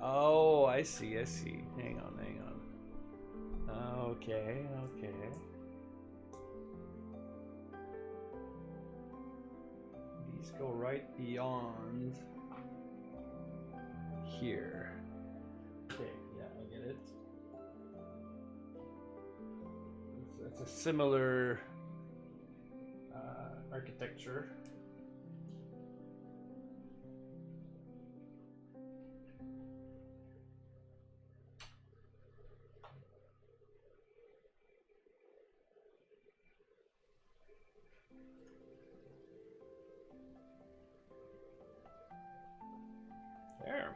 Speaker 1: Oh, I see. Hang on. Okay. These go right beyond here. Okay, yeah, I get it. It's a similar architecture. There.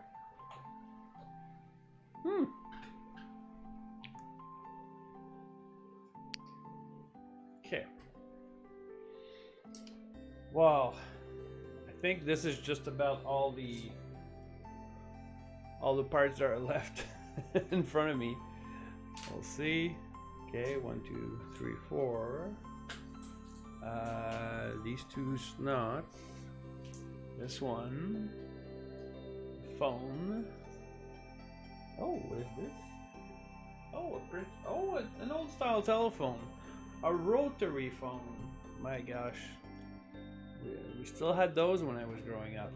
Speaker 1: Okay. Wow. I think this is just about all the parts that are left in front of me. We'll see. Okay, 1, 2, 3, 4. These 2 snots. This one. Phone. Oh, what is this? Oh, an old style telephone. A rotary phone. My gosh. We still had those when I was growing up.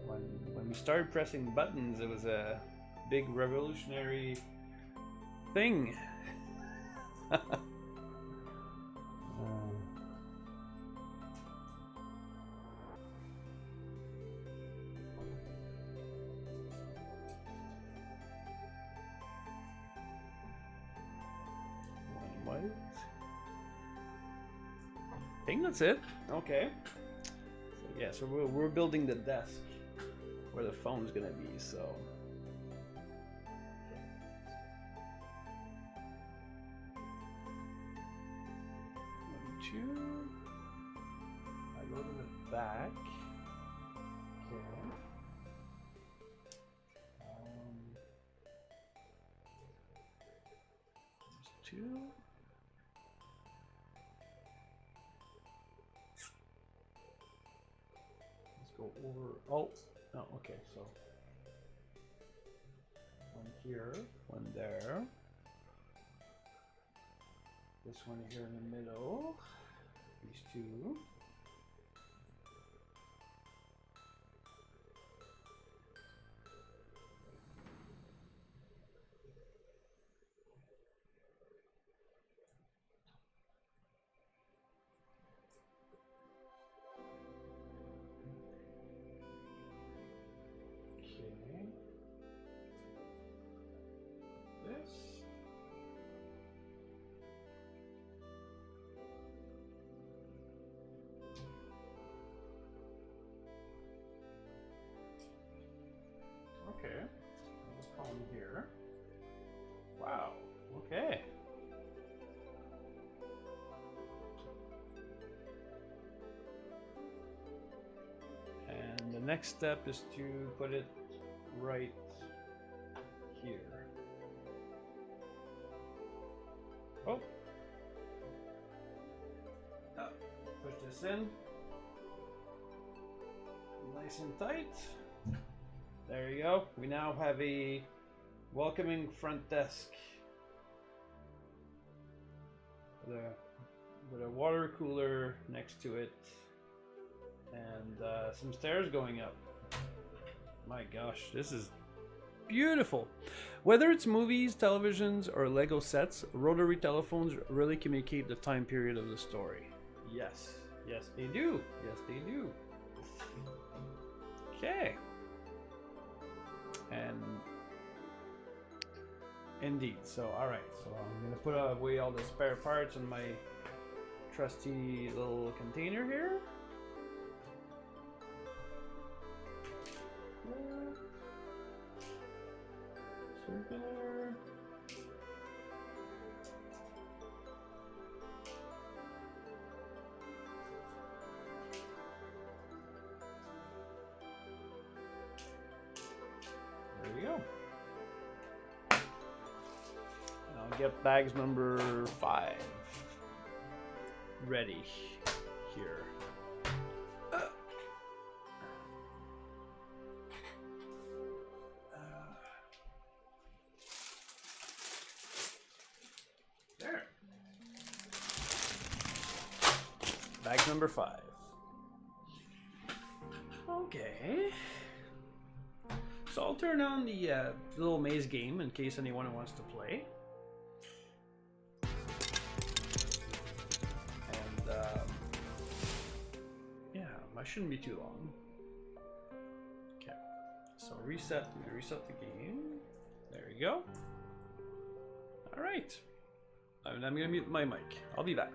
Speaker 1: When we started pressing buttons, it was a big revolutionary thing. White. I think that's it. Okay. So yeah, so we're building the desk where the phone's gonna be. So. 1, 2. I go to the back. Okay. There's 2. Go over. Oh, okay. So 1 here, 1 there. This one here in the middle. These 2. Okay. Let's call him here. Wow. Okay. And the next step is to put it right here. Oh. Push this in. Nice and tight. There you go. We now have a welcoming front desk with a water cooler next to it and some stairs going up. My gosh, this is beautiful. Whether it's movies, televisions, or Lego sets, rotary telephones really communicate the time period of the story. Yes, yes they do. Yes they do. Okay. And indeed, so alright, so I'm gonna put away all the spare parts in my trusty little container here. Circular. There we go. I'll get bags number 5 ready here. There. Bag number 5. Okay. So I'll turn on the little maze game in case anyone wants to play. And yeah, that shouldn't be too long. Okay. So reset. I'm gonna reset the game. There you go. All right. I'm gonna mute my mic. I'll be back.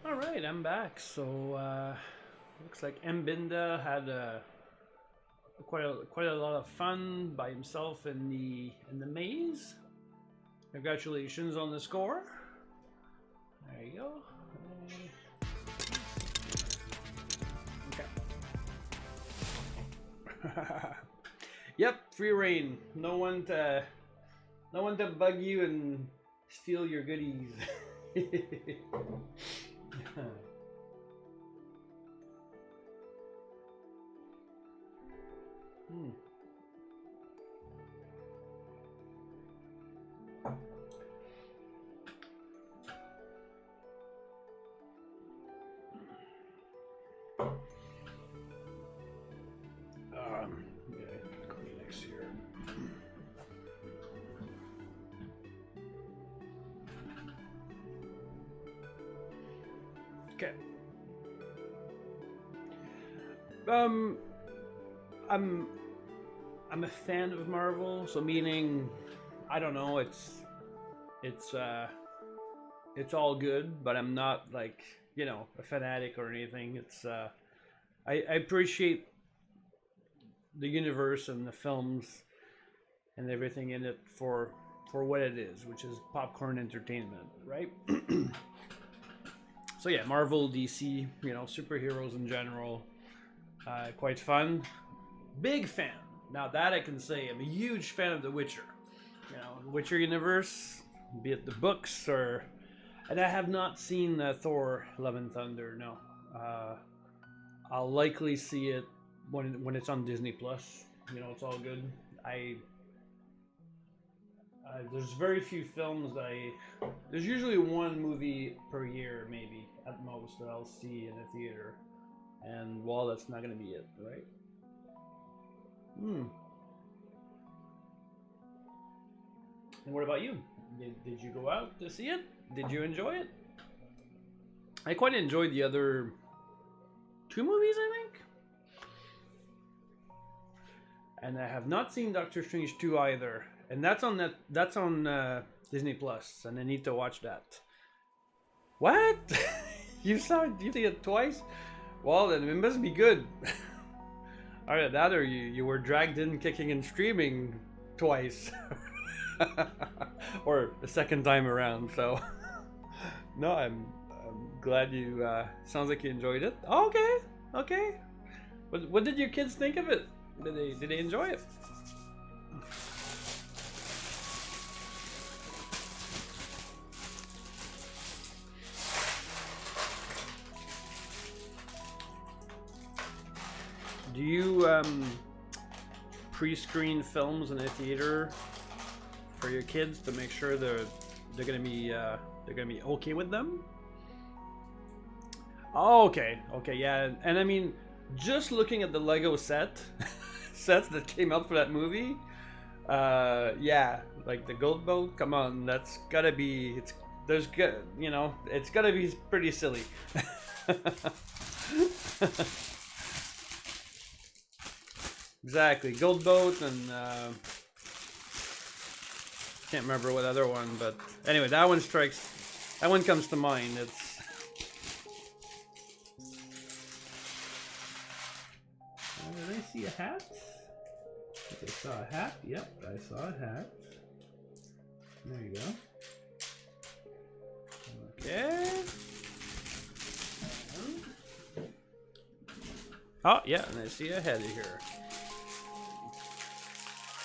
Speaker 1: All right, I'm back. So looks like Mbinda had quite a lot of fun by himself in the maze. Congratulations on the score. There you go. Okay. Yep, free reign. No one to bug you and steal your goodies. Hmm. Yeah, Kleenex here. Okay. Um, I'm a fan of Marvel, so meaning, I don't know, it's it's all good, but I'm not like, a fanatic or anything. I appreciate the universe and the films and everything in it for what it is, which is popcorn entertainment, right? So yeah, Marvel, DC, superheroes in general, quite fun. Big fan. Now that I can say, I'm a huge fan of The Witcher. The Witcher universe, be it the books or, and I have not seen Thor: Love and Thunder. No, I'll likely see it when it's on Disney Plus. It's all good. I There's very few films there's usually one movie per year, maybe at most, that I'll see in a theater, and well, that's not gonna be it, right? Hmm. And what about you? Did you go out to see it? Did you enjoy it? I quite enjoyed the other two movies, I think. And I have not seen Doctor Strange 2 either. And that's on Disney Plus, and I need to watch that. What? You see it twice? Well, then it must be good. Either that or you were dragged in kicking and screaming twice. Or the second time around, so no, I'm glad you sounds like you enjoyed it. Oh, okay. What did your kids think of it? Did they enjoy it? Do you pre-screen films in a theater for your kids to make sure they're gonna be okay with them? Oh, okay, yeah, and I mean, just looking at the Lego sets that came out for that movie, yeah, like the gold boat. Come on, that's gotta be it's gotta be pretty silly. Exactly, gold boat, and can't remember what other one, but anyway, that one comes to mind. Did I see a hat? I saw a hat. Yep, I saw a hat. There you go. Okay. Oh, yeah, and I see a head here.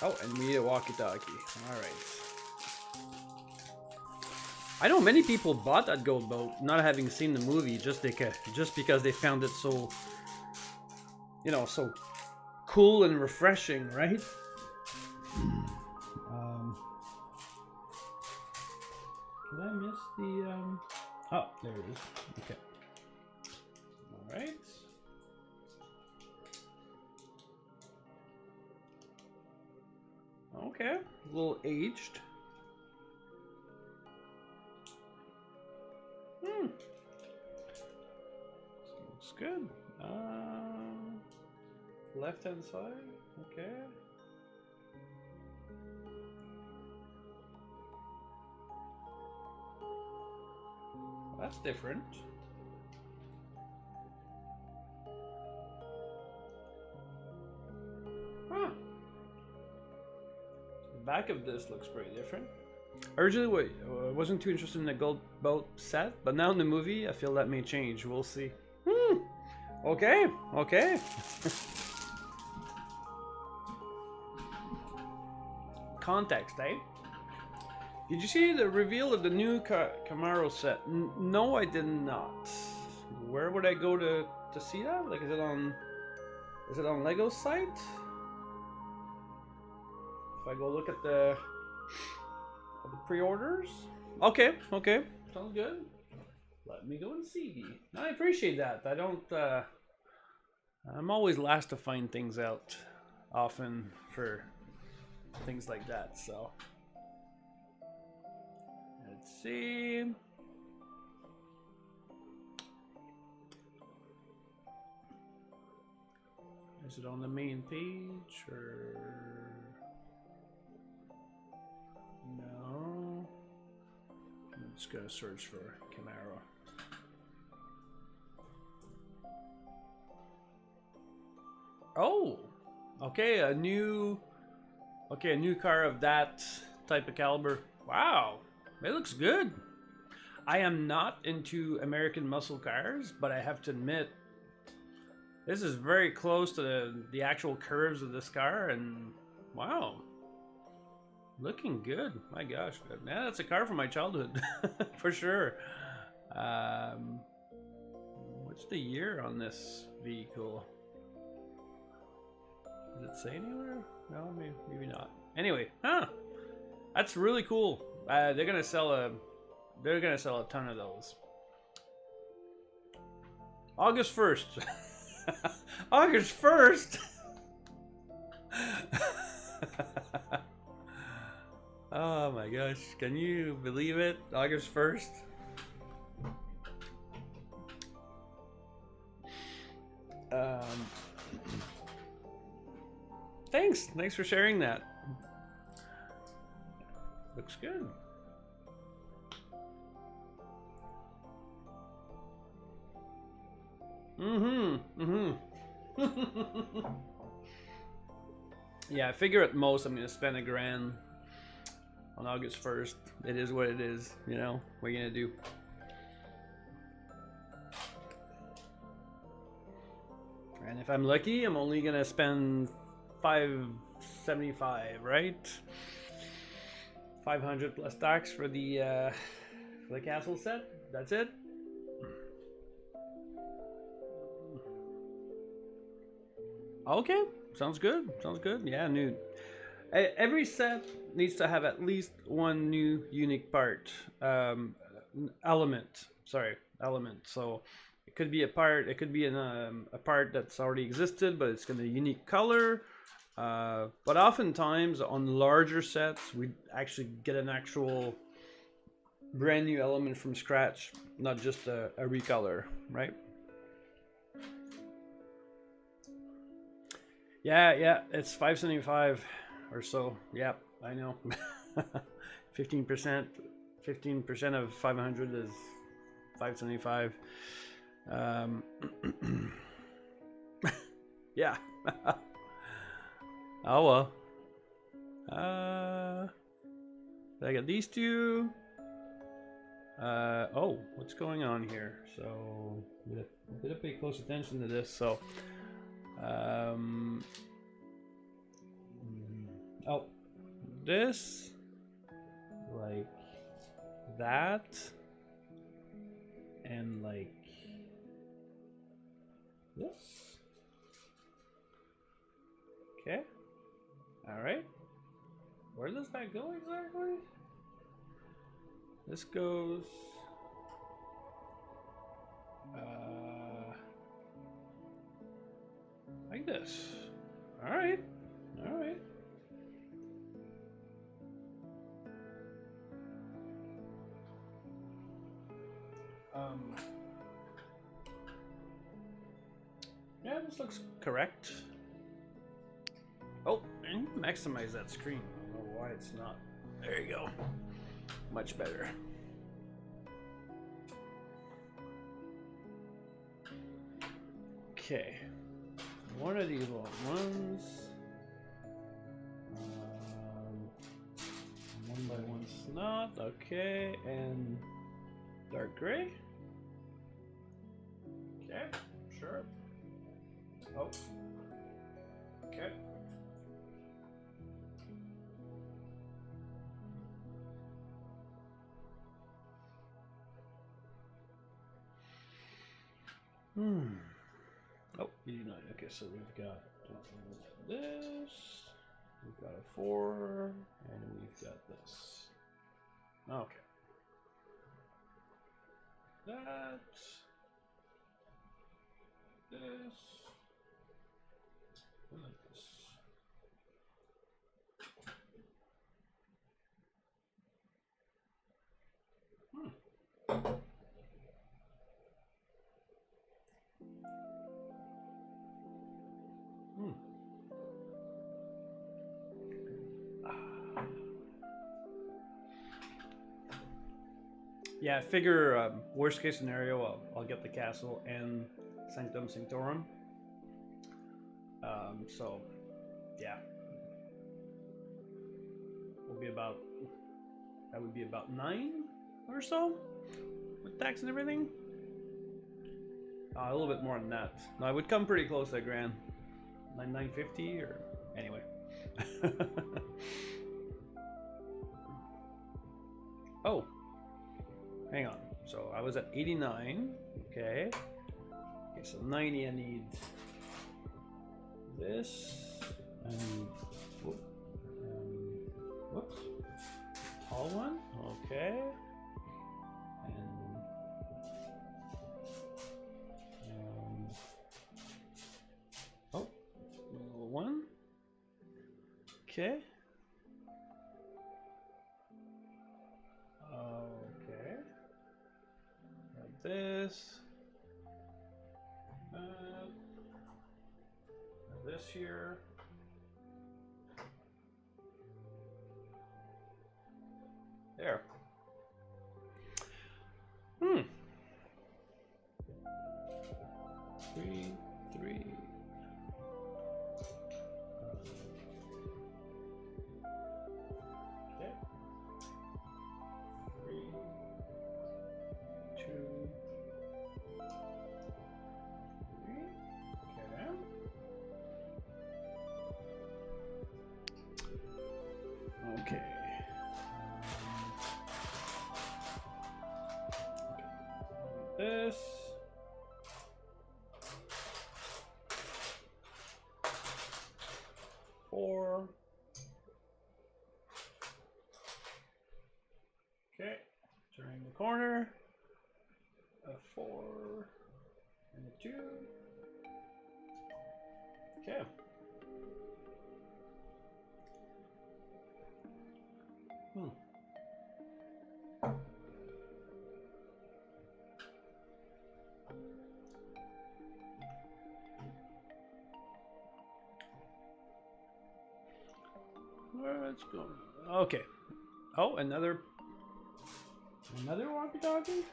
Speaker 1: Oh, and we need a walkie-talkie. All right. I know many people bought that gold boat, not having seen the movie, just because they found it so, so cool and refreshing, right? Did I miss the? Oh, there it is. Okay. All right. Okay, a little aged. Looks good. Left hand side. Okay. That's different. back of this looks pretty different. Originally, wasn't too interested in the gold boat set, but now in the movie, I feel that may change. We'll see. Okay, okay. Context, eh? Did you see the reveal of the new Camaro set? No, I did not. Where would I go to see that? Like, is it on Lego's site? If I go look at the pre-orders? Okay, okay, sounds good. Let me go and see. I appreciate that. I don't. I'm always last to find things out, often for things like that. So let's see. Is it on the main page or no? I'm just gonna search for Camaro. Oh, okay, a new car of that type of caliber. Wow, it looks good. I am not into American muscle cars, but I have to admit, this is very close to the actual curves of this car, and wow, looking good. My gosh, yeah, that's a car from my childhood, for sure. What's the year on this vehicle? Does it say anywhere? No, maybe not. Anyway, that's really cool. They're gonna sell a ton of those. August 1st. August 1st. Oh my gosh, can you believe it? August 1st. Thanks for sharing that. Looks good. Yeah, I figure at most I'm gonna spend $1,000 on August 1st. It is what it is, you know. What are you gonna do? And if I'm lucky, I'm only gonna spend $575, right? 500 plus tax for the castle set. That's it. Okay, sounds good. Sounds good. Yeah, new. Every set needs to have at least one new unique part, element. Sorry, element. So it could be a part. It could be a part that's already existed, but it's got a unique color. But oftentimes on larger sets, we actually get an actual brand new element from scratch, not just a recolor, right? Yeah, it's 575 or so. Yep, I know. 15% of 500 is 575. Yeah. Oh well. I got these two. Oh, what's going on here? So I'm gonna pay close attention to this. So oh, this, like that, and like this. Okay. All right. Where does that go exactly? This goes like this. All right. All right. Yeah, this looks correct. Oh, and maximize that screen. I don't know why it's not. There you go. Much better. Okay. One of these little ones. It's not. Okay, and dark gray. Okay, sure. Oh. Okay. Oh, 89. Okay, so we've got this. We've got a 4, and we've got this. Okay. That. This. I like this. Yeah, I figure worst case scenario, I'll get the castle and Sanctum Sanctorum. So, yeah, will be about that would be about 9 or so with tax and everything. A little bit more than that. No, I would come pretty close to grand. 950 or anyway. Oh, hang on. So I was at 89. Okay. Okay, so 90. I need this. I need whoops. Tall one. Okay. Oh, little one. Okay. Okay. Got this. This here. There. 3, 3. Okay. 3, 2, 3. Okay. Okay. This. Four. Okay. Turning the corner. A 4 and a 2. Okay. Let's go. Okay. Oh, another walkie-talkie?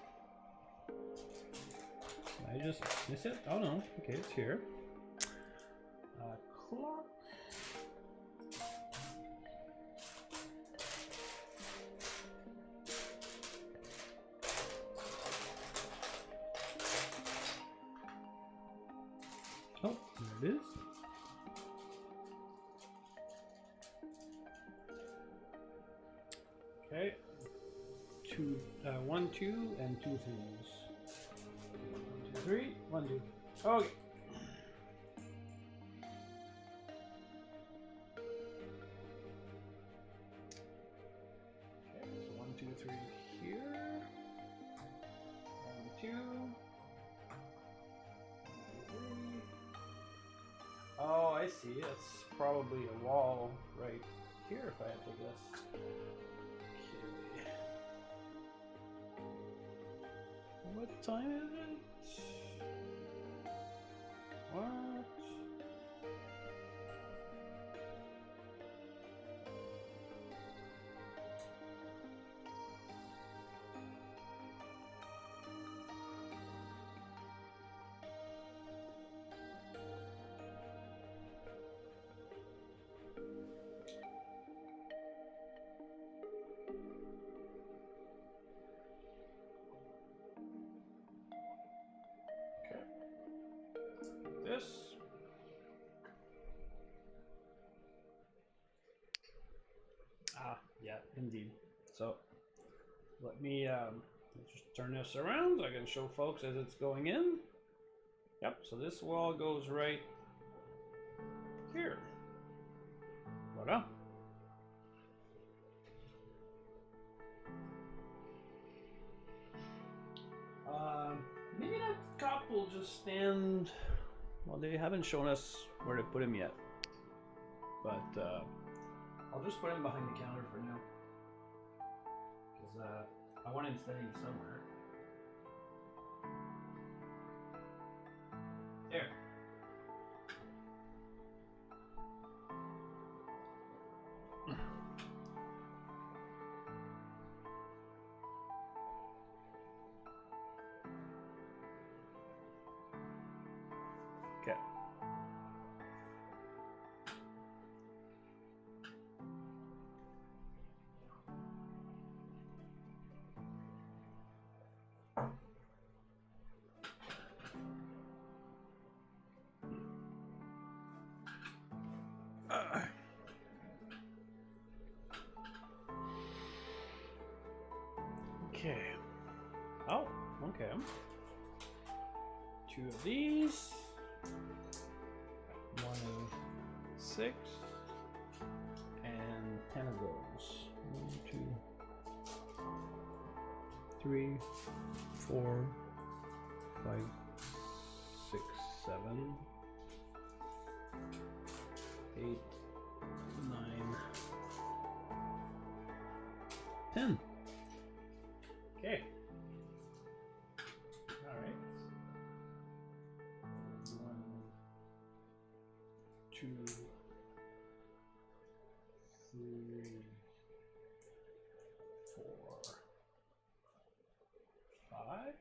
Speaker 1: I just miss it? Oh no. Okay, it's here. Clock. Oh, there it is. Okay. 1, 2, and 2 things. 1, 2, 3. 1, 2. Okay. Okay, so 1, 2, 3 here. 1, 2. 3. Oh, I see. It's probably a wall right here if I have to guess. What time is it? What? Yeah, indeed. So let me just turn this around so I can show folks as it's going in. Yep, so this wall goes right here. Voila. Maybe that cop will just stand. Well, they haven't shown us where to put him yet, but I'll just put him behind the counter for now, because I want him standing somewhere. There. Okay. Okay. Oh, okay. 2 of these. 1 of 6. And 10 of those. 1, 2, 3, 4, 5, 6, 7, 8, 9, 10. Okay. All right. 1, 2, 3, 4, 5.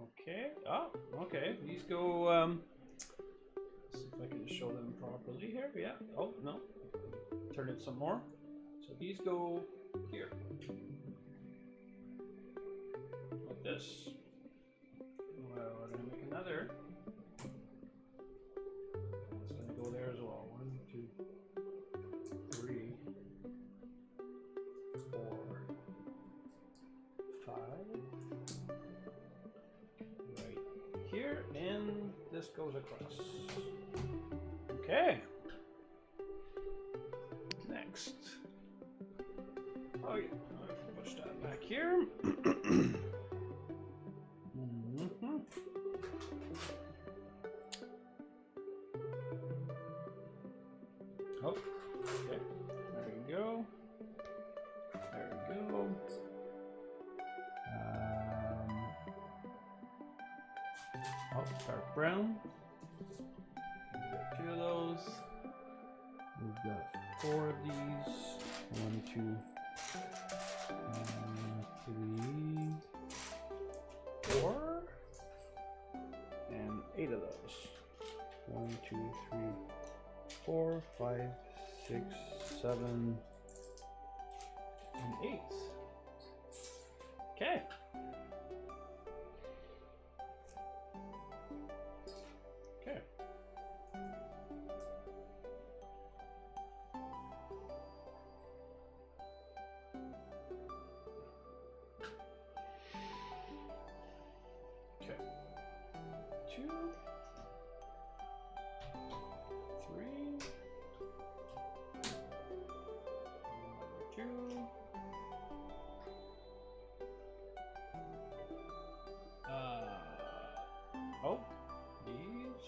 Speaker 1: Okay. Oh, okay. These go. Let's see if I can show them properly here. Yeah. Oh no. Turn it some more. So these go here, like this. Well, we're gonna make another. It's gonna go there as well. 1, 2, 3, 4, 5. Right here, and this goes across. Okay. Next. Oh yeah, I'll push that back here. Oh, okay. There we go. There we go. Oh, dark brown. We've got 2 of those. We've got 4 of these. 1, 2, 3, 4, and 8 of those. 1, 2, 3, 4, 5, 6, 7, and 8. Okay. Okay. Okay. 2, 3, 2. Oh, these.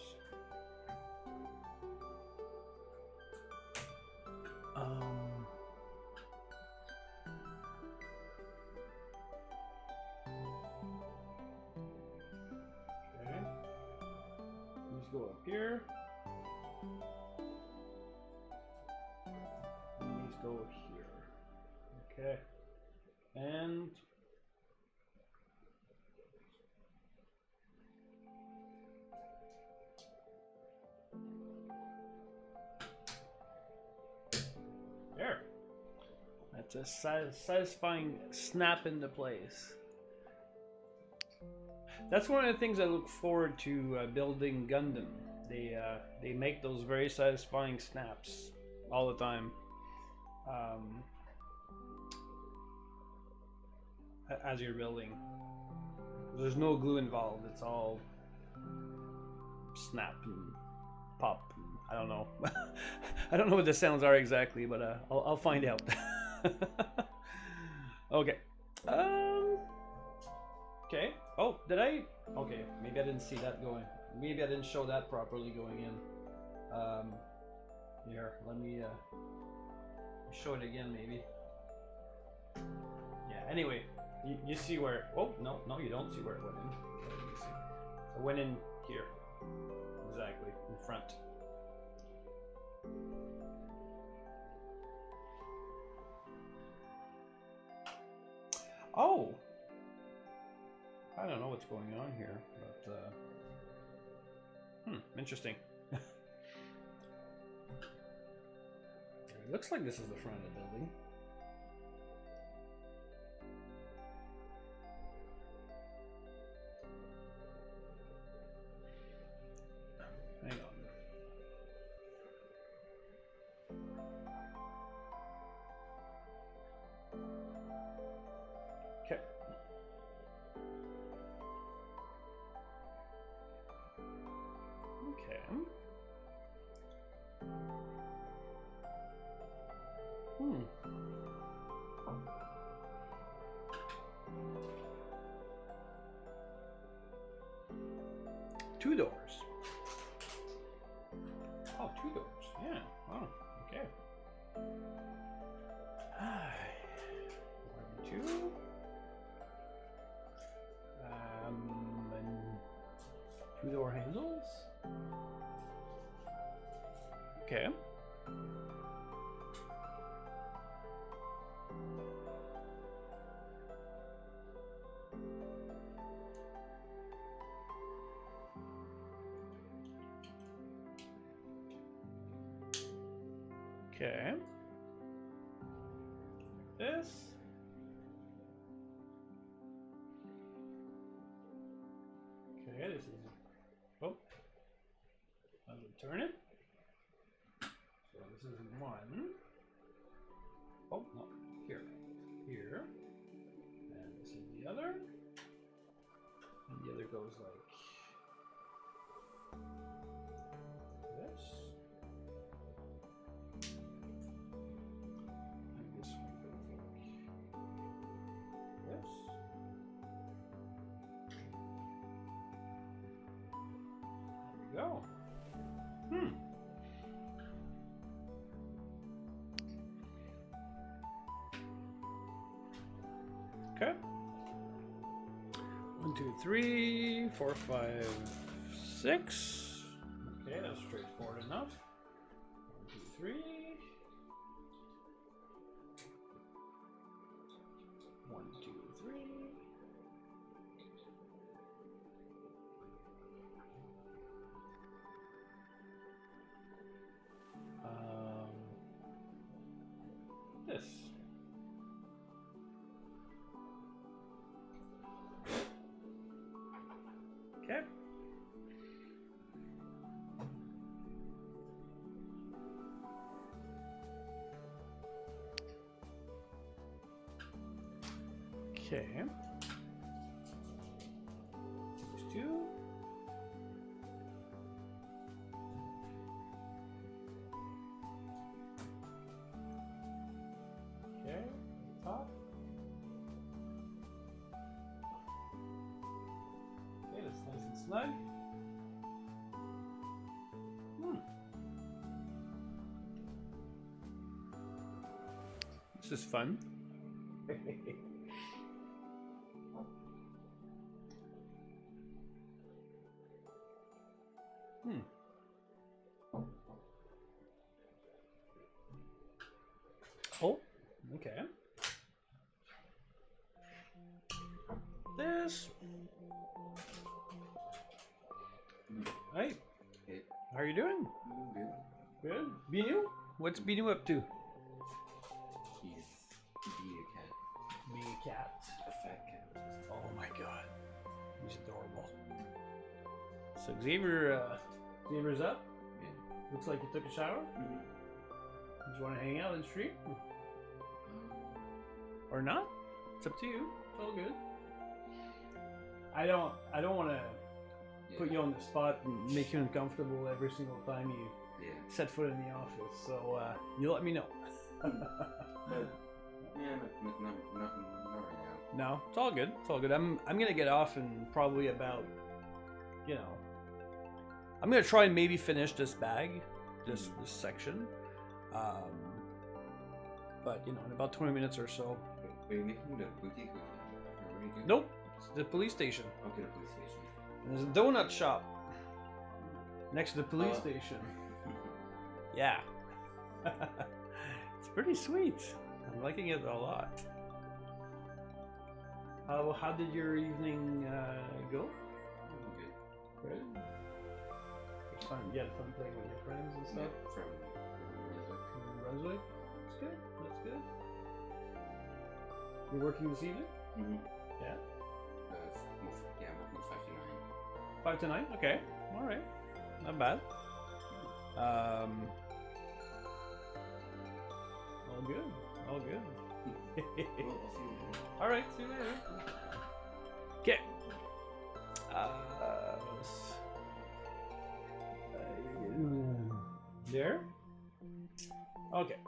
Speaker 1: Okay. These go up here. And these go here. Okay. And there. That's a satisfying snap into place. That's one of the things I look forward to building Gundam. They make those very satisfying snaps all the time. As you're building, there's no glue involved. It's all snap and pop. And I don't know. I don't know what the sounds are exactly, but I'll find out. Okay. Okay. Oh, did I? Okay, maybe I didn't see that going. Maybe I didn't show that properly going in. Here, let me show it again, maybe. Yeah. Anyway, you see where? Oh no, you don't see where it went in. Let me see. It went in here, exactly in front. Oh, I don't know what's going on here, but interesting. It looks like this is the front of the building. Hang on. Okay. Okay. Two doors. Oh, two doors. Yeah. Oh, okay. 1, 2. And 2-door handles. Okay. Okay. This. Okay, this is. Oh. I'll turn it. So this is 1. Oh, no. Here. Here. And this is the other. And the other goes like this. And this one goes like this. There we go. Okay. 1, 2, 3, 4, 5, 6. Okay, that's straightforward enough. 1, 2, 3. 1, 2, 3. This. Okay. Okay. There's 2. Okay, top. Okay, that's nice and snug. This is fun. Oh, okay. This. Hey, how are you doing?
Speaker 2: Good.
Speaker 1: Good. Binu? What's Binu up to?
Speaker 2: He's being a cat.
Speaker 1: Being a cat.
Speaker 2: A fat cat.
Speaker 1: Oh my god. He's adorable. So Xavier Steamer's up.
Speaker 2: Yeah.
Speaker 1: Looks like you took a shower.
Speaker 2: Mm-hmm.
Speaker 1: Did you want to hang out in the street? Or not? It's up to you. It's all good. I don't want to put you on the spot and make you uncomfortable every single time you set foot in the office. So you let me know.
Speaker 2: Yeah, not right now.
Speaker 1: No, it's all good. It's all good. I'm gonna get off in probably about, you know, I'm gonna try and maybe finish this bag, this section. But you know, in about 20 minutes or so.
Speaker 2: Are you making the boutique? Or what are you doing?
Speaker 1: Nope, it's the police station.
Speaker 2: Okay, the police station.
Speaker 1: And there's a donut shop next to the police station. Yeah. It's pretty sweet. I'm liking it a lot. How did your evening go?
Speaker 2: Good.
Speaker 1: Good. It's fun. You had fun playing with your friends and stuff?
Speaker 2: Yeah, from
Speaker 1: Brunswick? That's good. That's good. You're working this evening?
Speaker 2: Mm-hmm.
Speaker 1: Yeah?
Speaker 2: Yeah, I'm working 5 to 9.
Speaker 1: 5 to 9? Okay. Alright. Not bad. All good. All good.
Speaker 2: Well, I'll see you later.
Speaker 1: Alright, see you later. Okay. There? Okay.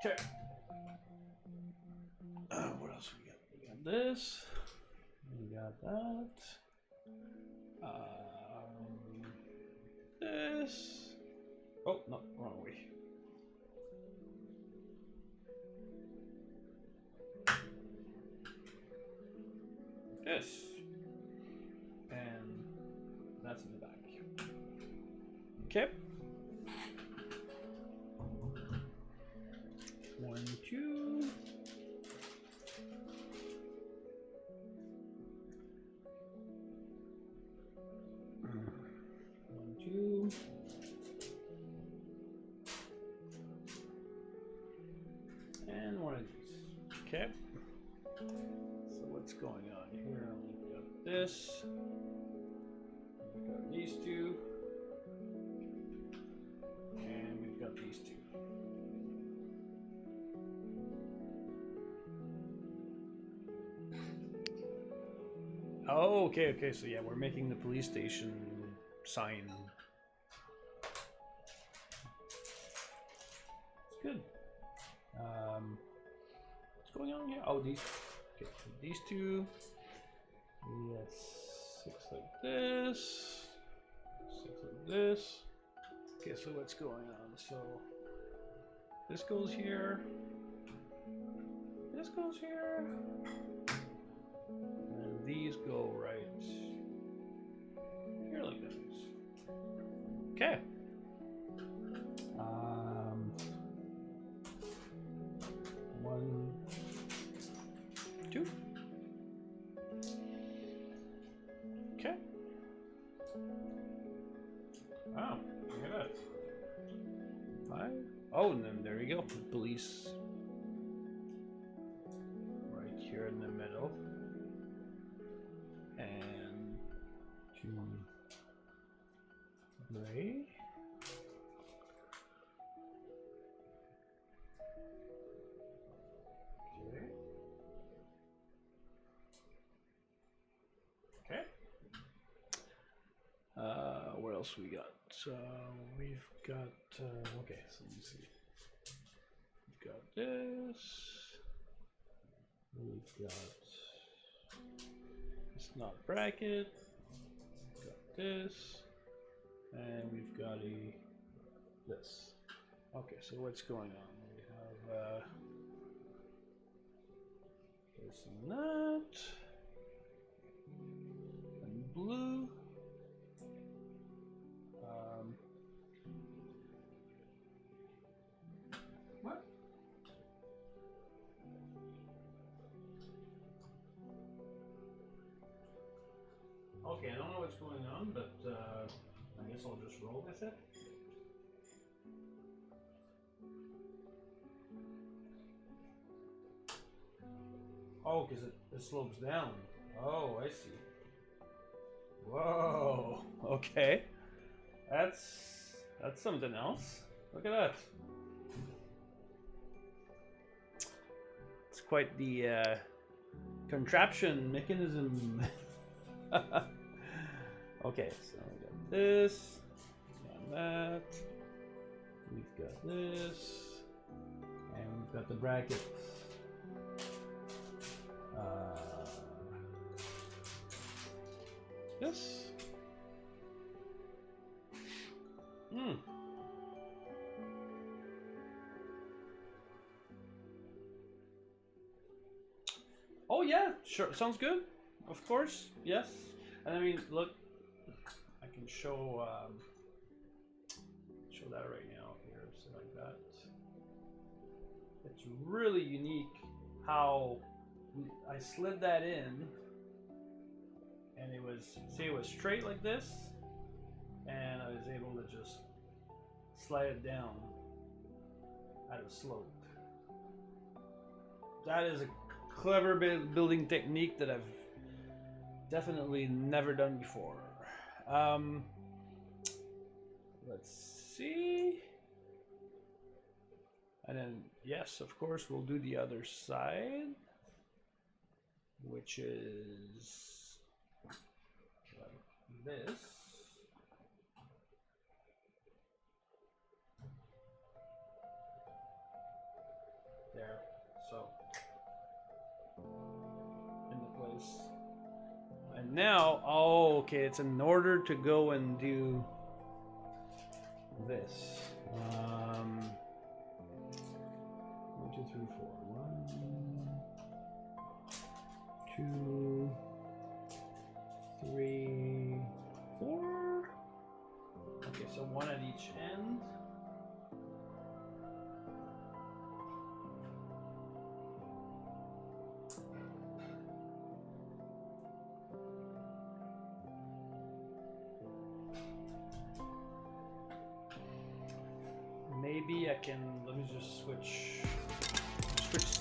Speaker 1: Okay. What else we got? We got this. We got that. This. Oh, no, wrong way. This. And that's in the back. Okay. 1, 2. And one of these. Okay. So what's going on here? We've got this. We've got these two. And we've got these two. Oh, okay, okay. So yeah, we're making the police station sign. It's good. What's going on here? Oh, these. Okay, so these two. Yes, 6 like this. 6 like this. Okay, so what's going on? So this goes here. This goes here. And these go right here like this. Okay. 1, 2. Okay. Wow, look at that. 5. Oh, and then there you go. Police right here in the middle. And 2 gray. Okay. What else we got? We've got, okay, so let me see. We've got this. We've got, it's not bracket. We've got this. And we've got this. Okay, so what's going on? We have, this and that. And blue. What? Okay, I don't know what's going on, but I guess I'll just roll with it. Oh, because it slopes down. Oh, I see. Whoa. Okay. That's something else. Look at that. It's quite the contraption mechanism. Okay, so we got this, we got that, we've got this, and we've got the bracket. This. Oh yeah, sure, sounds good. Of course, yes. And I mean, look, I can show that right now here, so like that. It's really unique how I slid that in, and it was, see, it was straight like this, and I was able to just slide it down at a slope. That is a clever building technique that I've definitely never done before. Let's see. And then, yes, of course, we'll do the other side, which is like this. There. So, into place. And now, oh, okay, it's in order to go and do this. 1, 2, 3, 4. 1, 2, 3, 4. Okay, so one at each end. Maybe I can, let me just switch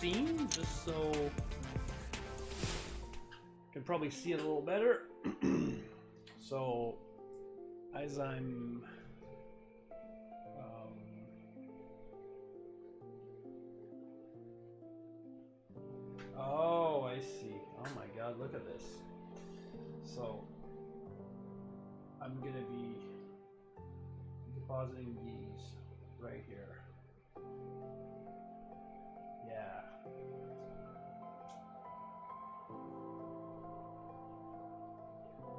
Speaker 1: scene just so I can probably see it a little better. So as I'm oh, I see. Oh my god, look at this. So I'm gonna be depositing these right here. Yeah.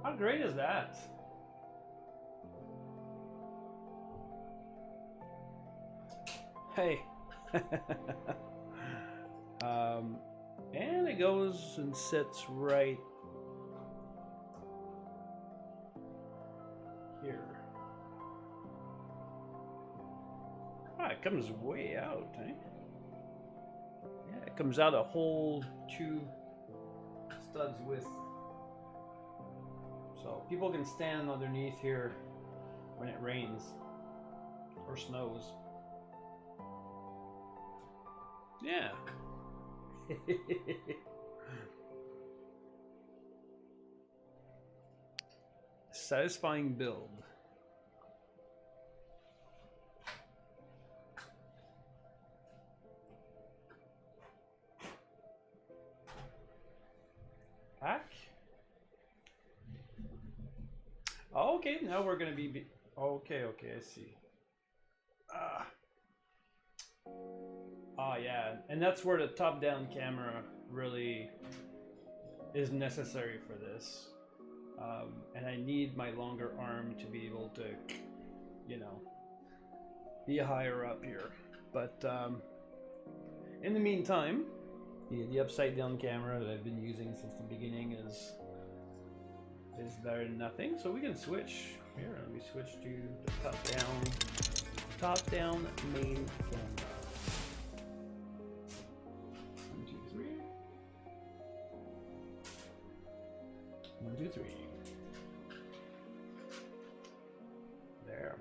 Speaker 1: How great is that? Hey. And it goes and sits right here. Ah, it comes way out, eh? Yeah, it comes out a whole 2 studs width. So people can stand underneath here when it rains or snows. Yeah. Satisfying build. Pack. Oh, okay, now we're gonna be. Okay, I see. Yeah, and that's where the top-down camera really is necessary for this. And I need my longer arm to be able to, you know, be higher up here. But in the meantime, the upside-down camera that I've been using since the beginning is better than nothing. So we can switch here. Let me switch to the top-down main camera. 1, 2, 3. 1, 2, 3. There.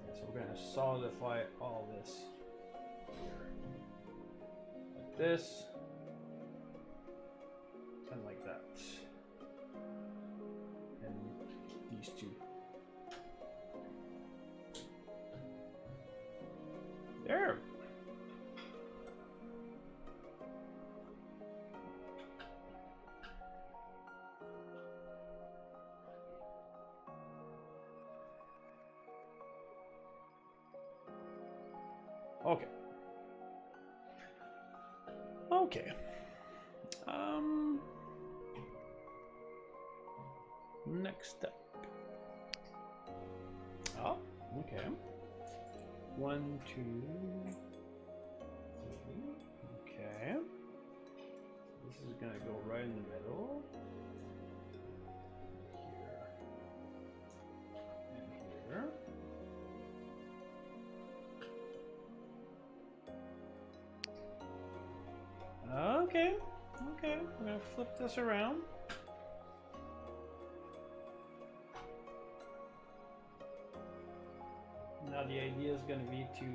Speaker 1: Okay, so we're going to solidify all this here. Like this. these two. There. Okay. Okay. Next step. Oh, okay. 1, 2, 3. Okay. This is gonna go right in the middle. Here. And here. Okay. Okay. We're gonna flip this around. Now the idea is going to be to,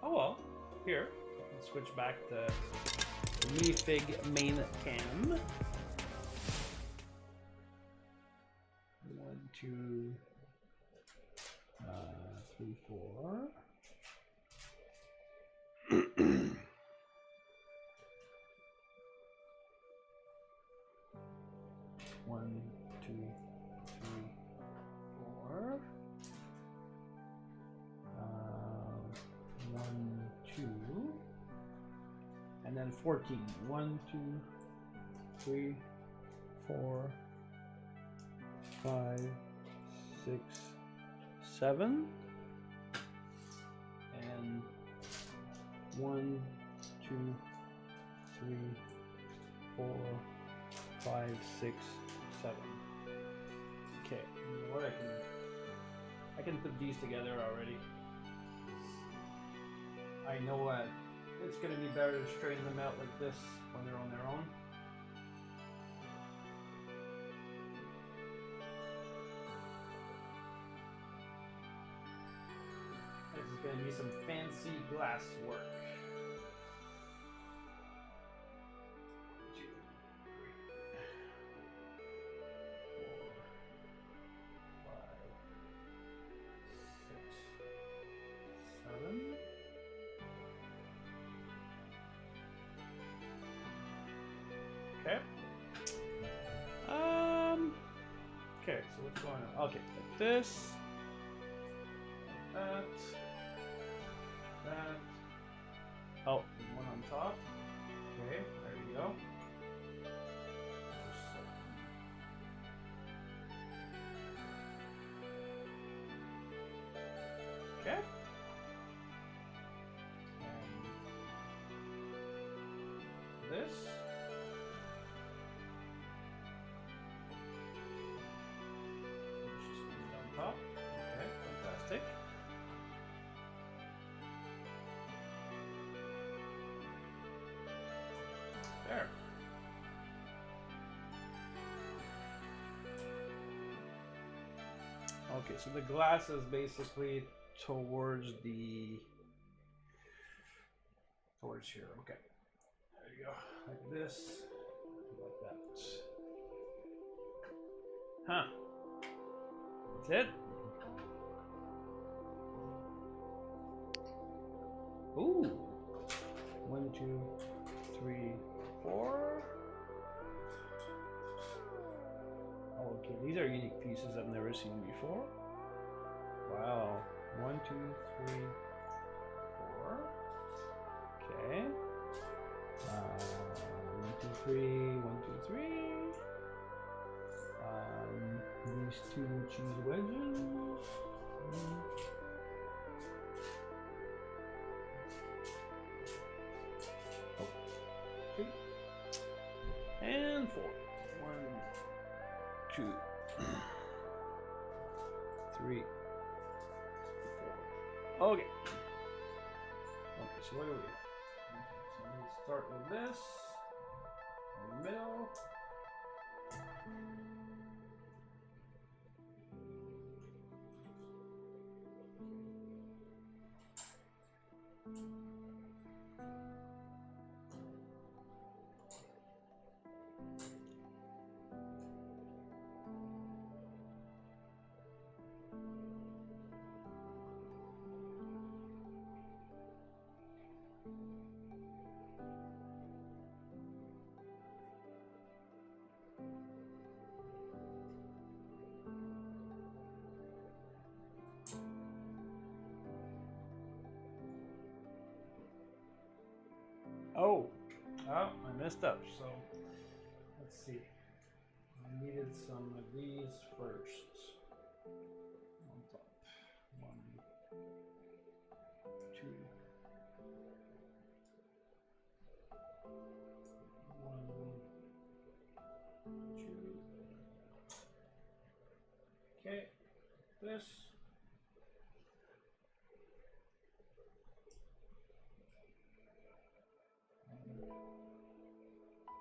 Speaker 1: oh well, here, I can switch back to the minifig main cam. 1, 2, 3, 4. One, two, three, 4. 1, 2, and then 14. 1, 2, 3, 4, 5, 6, 7, and 1, 2, 3, 4, 5, 6, 7. Okay, you know what, I can put these together already. I know it's gonna be better to straighten them out like this when they're on their own. This is gonna be some fancy glass work. 2, 3, 4, 5, 6, 7. Okay. Okay, so what's going on? Okay, like this. That. That. Oh, one on top. Okay, there you go. Okay. And this. On top. Okay, fantastic. There. Okay, so the glass is basically towards here. Okay. There you go. Like this. Like that. Huh. That's it. Ooh. 1, 2, 3, 4. Okay, these are unique pieces I've never seen before. Wow. 1, 2, 3, 4. Okay. 1, 2, 3. 1, 2, 3. These 2 cheese wedges. Oh, 2 and 4. 1, 2, 3, 4. Okay. Okay, so what do we got? So let's start with this in the middle. Oh, I messed up. So let's see. I needed some of these first. On top. 1, 2. 1, 2. Okay, this.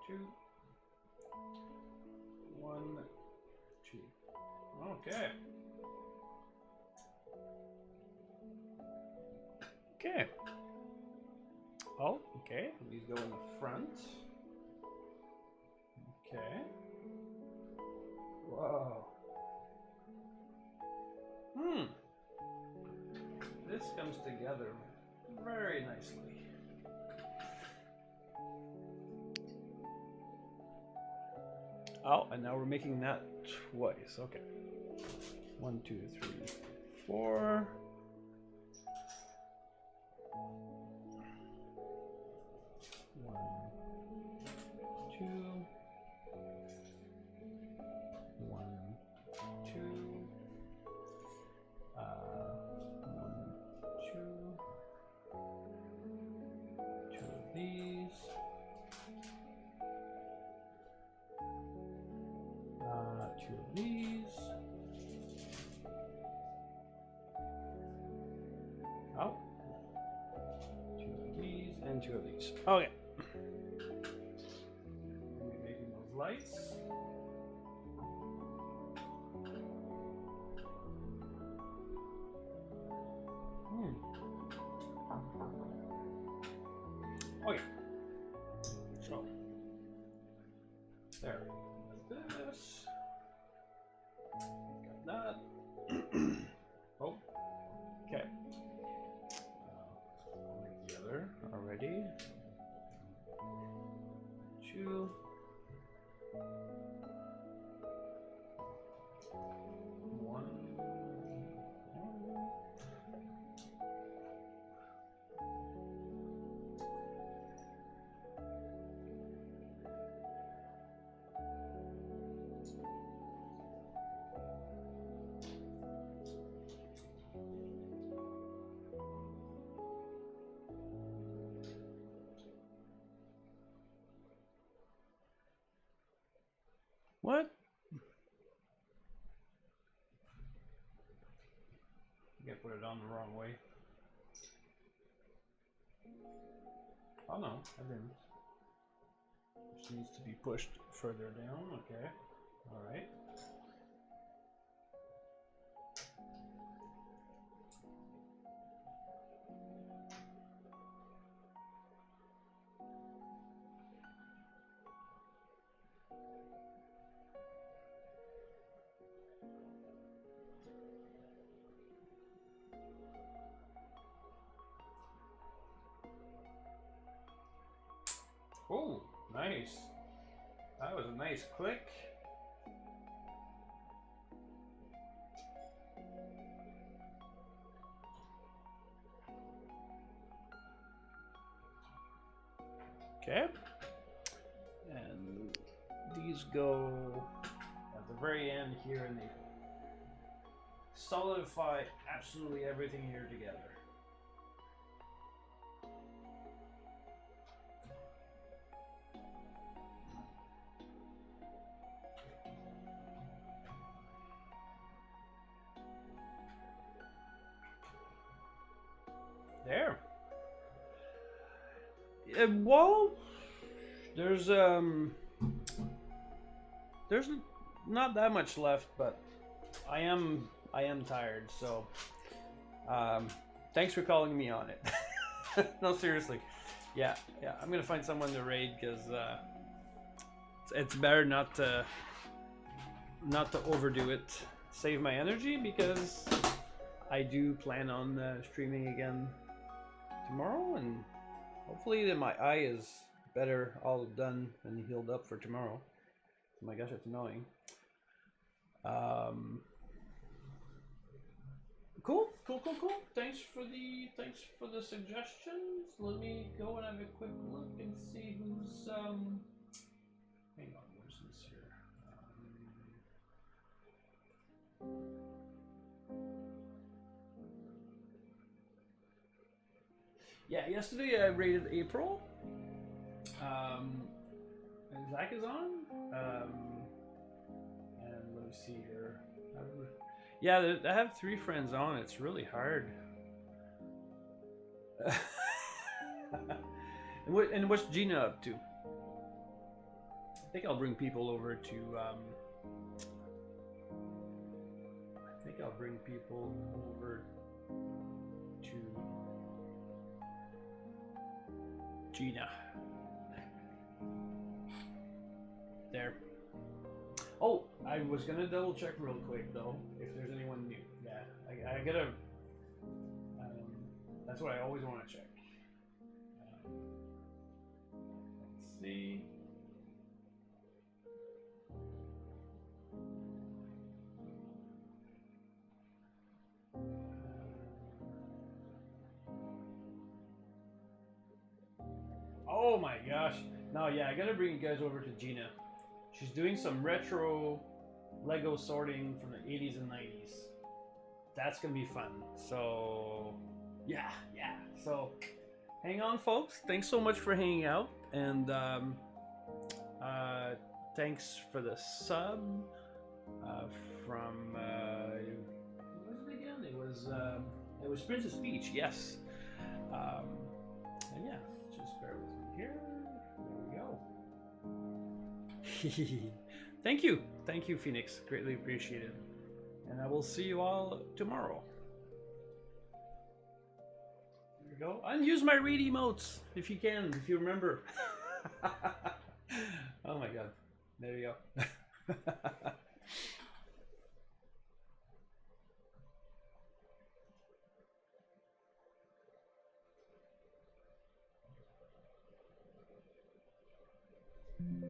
Speaker 1: 2, 1, 2. Okay. Okay. Oh, okay. These go in the front. Okay. Whoa. This comes together very nicely. Oh, and now we're making that twice. Okay. 1, 2, 3, 4. 1, 2. 1, 2. 1, 2. 2 of these. 2 of these. Oh. 2 of these and 2 of these. Okay. We're making those lights. Okay. So there. Like this. Got that. Oh. Okay. Like the other already. 2. 1. What? I put it on the wrong way. Oh no, I didn't. This needs to be pushed further down. Okay. All right. Oh, nice. That was a nice click. Okay. And these go at the very end here, and they solidify absolutely everything here together. There. Well, there's not that much left, but I am tired, so thanks for calling me on it. No, seriously. Yeah, I'm gonna find someone to raid, because it's better not to overdo it. Save my energy, because I do plan on streaming again tomorrow, and hopefully my eye is better, all done and healed up for tomorrow. Oh my gosh, it's annoying. Cool, cool, cool, cool. Thanks for the suggestions. Let me go and have a quick look and see who's hang on, where's this here? Yeah, yesterday I rated April. Zach is on. And let me see here. Yeah, I have 3 friends on. It's really hard. And what's Gina up to? I think I'll bring people over to. I think I'll bring people over to Gina. There. Oh, I was gonna double check real quick though if there's anyone new. Yeah, I gotta. That's what I always want to check. Let's see. Oh my gosh. No, yeah, I gotta bring you guys over to Gina. She's doing some retro Lego sorting from the 80s and 90s. That's gonna be fun. So, yeah. So, hang on, folks. Thanks so much for hanging out. And thanks for the sub from, what was it again? It was Princess Peach, yes. And yeah, just bear with me here. There we go. Thank you, Phoenix. Greatly appreciated. And I will see you all tomorrow. There we go. And use my read emotes if you can, if you remember. Oh my god. There you go.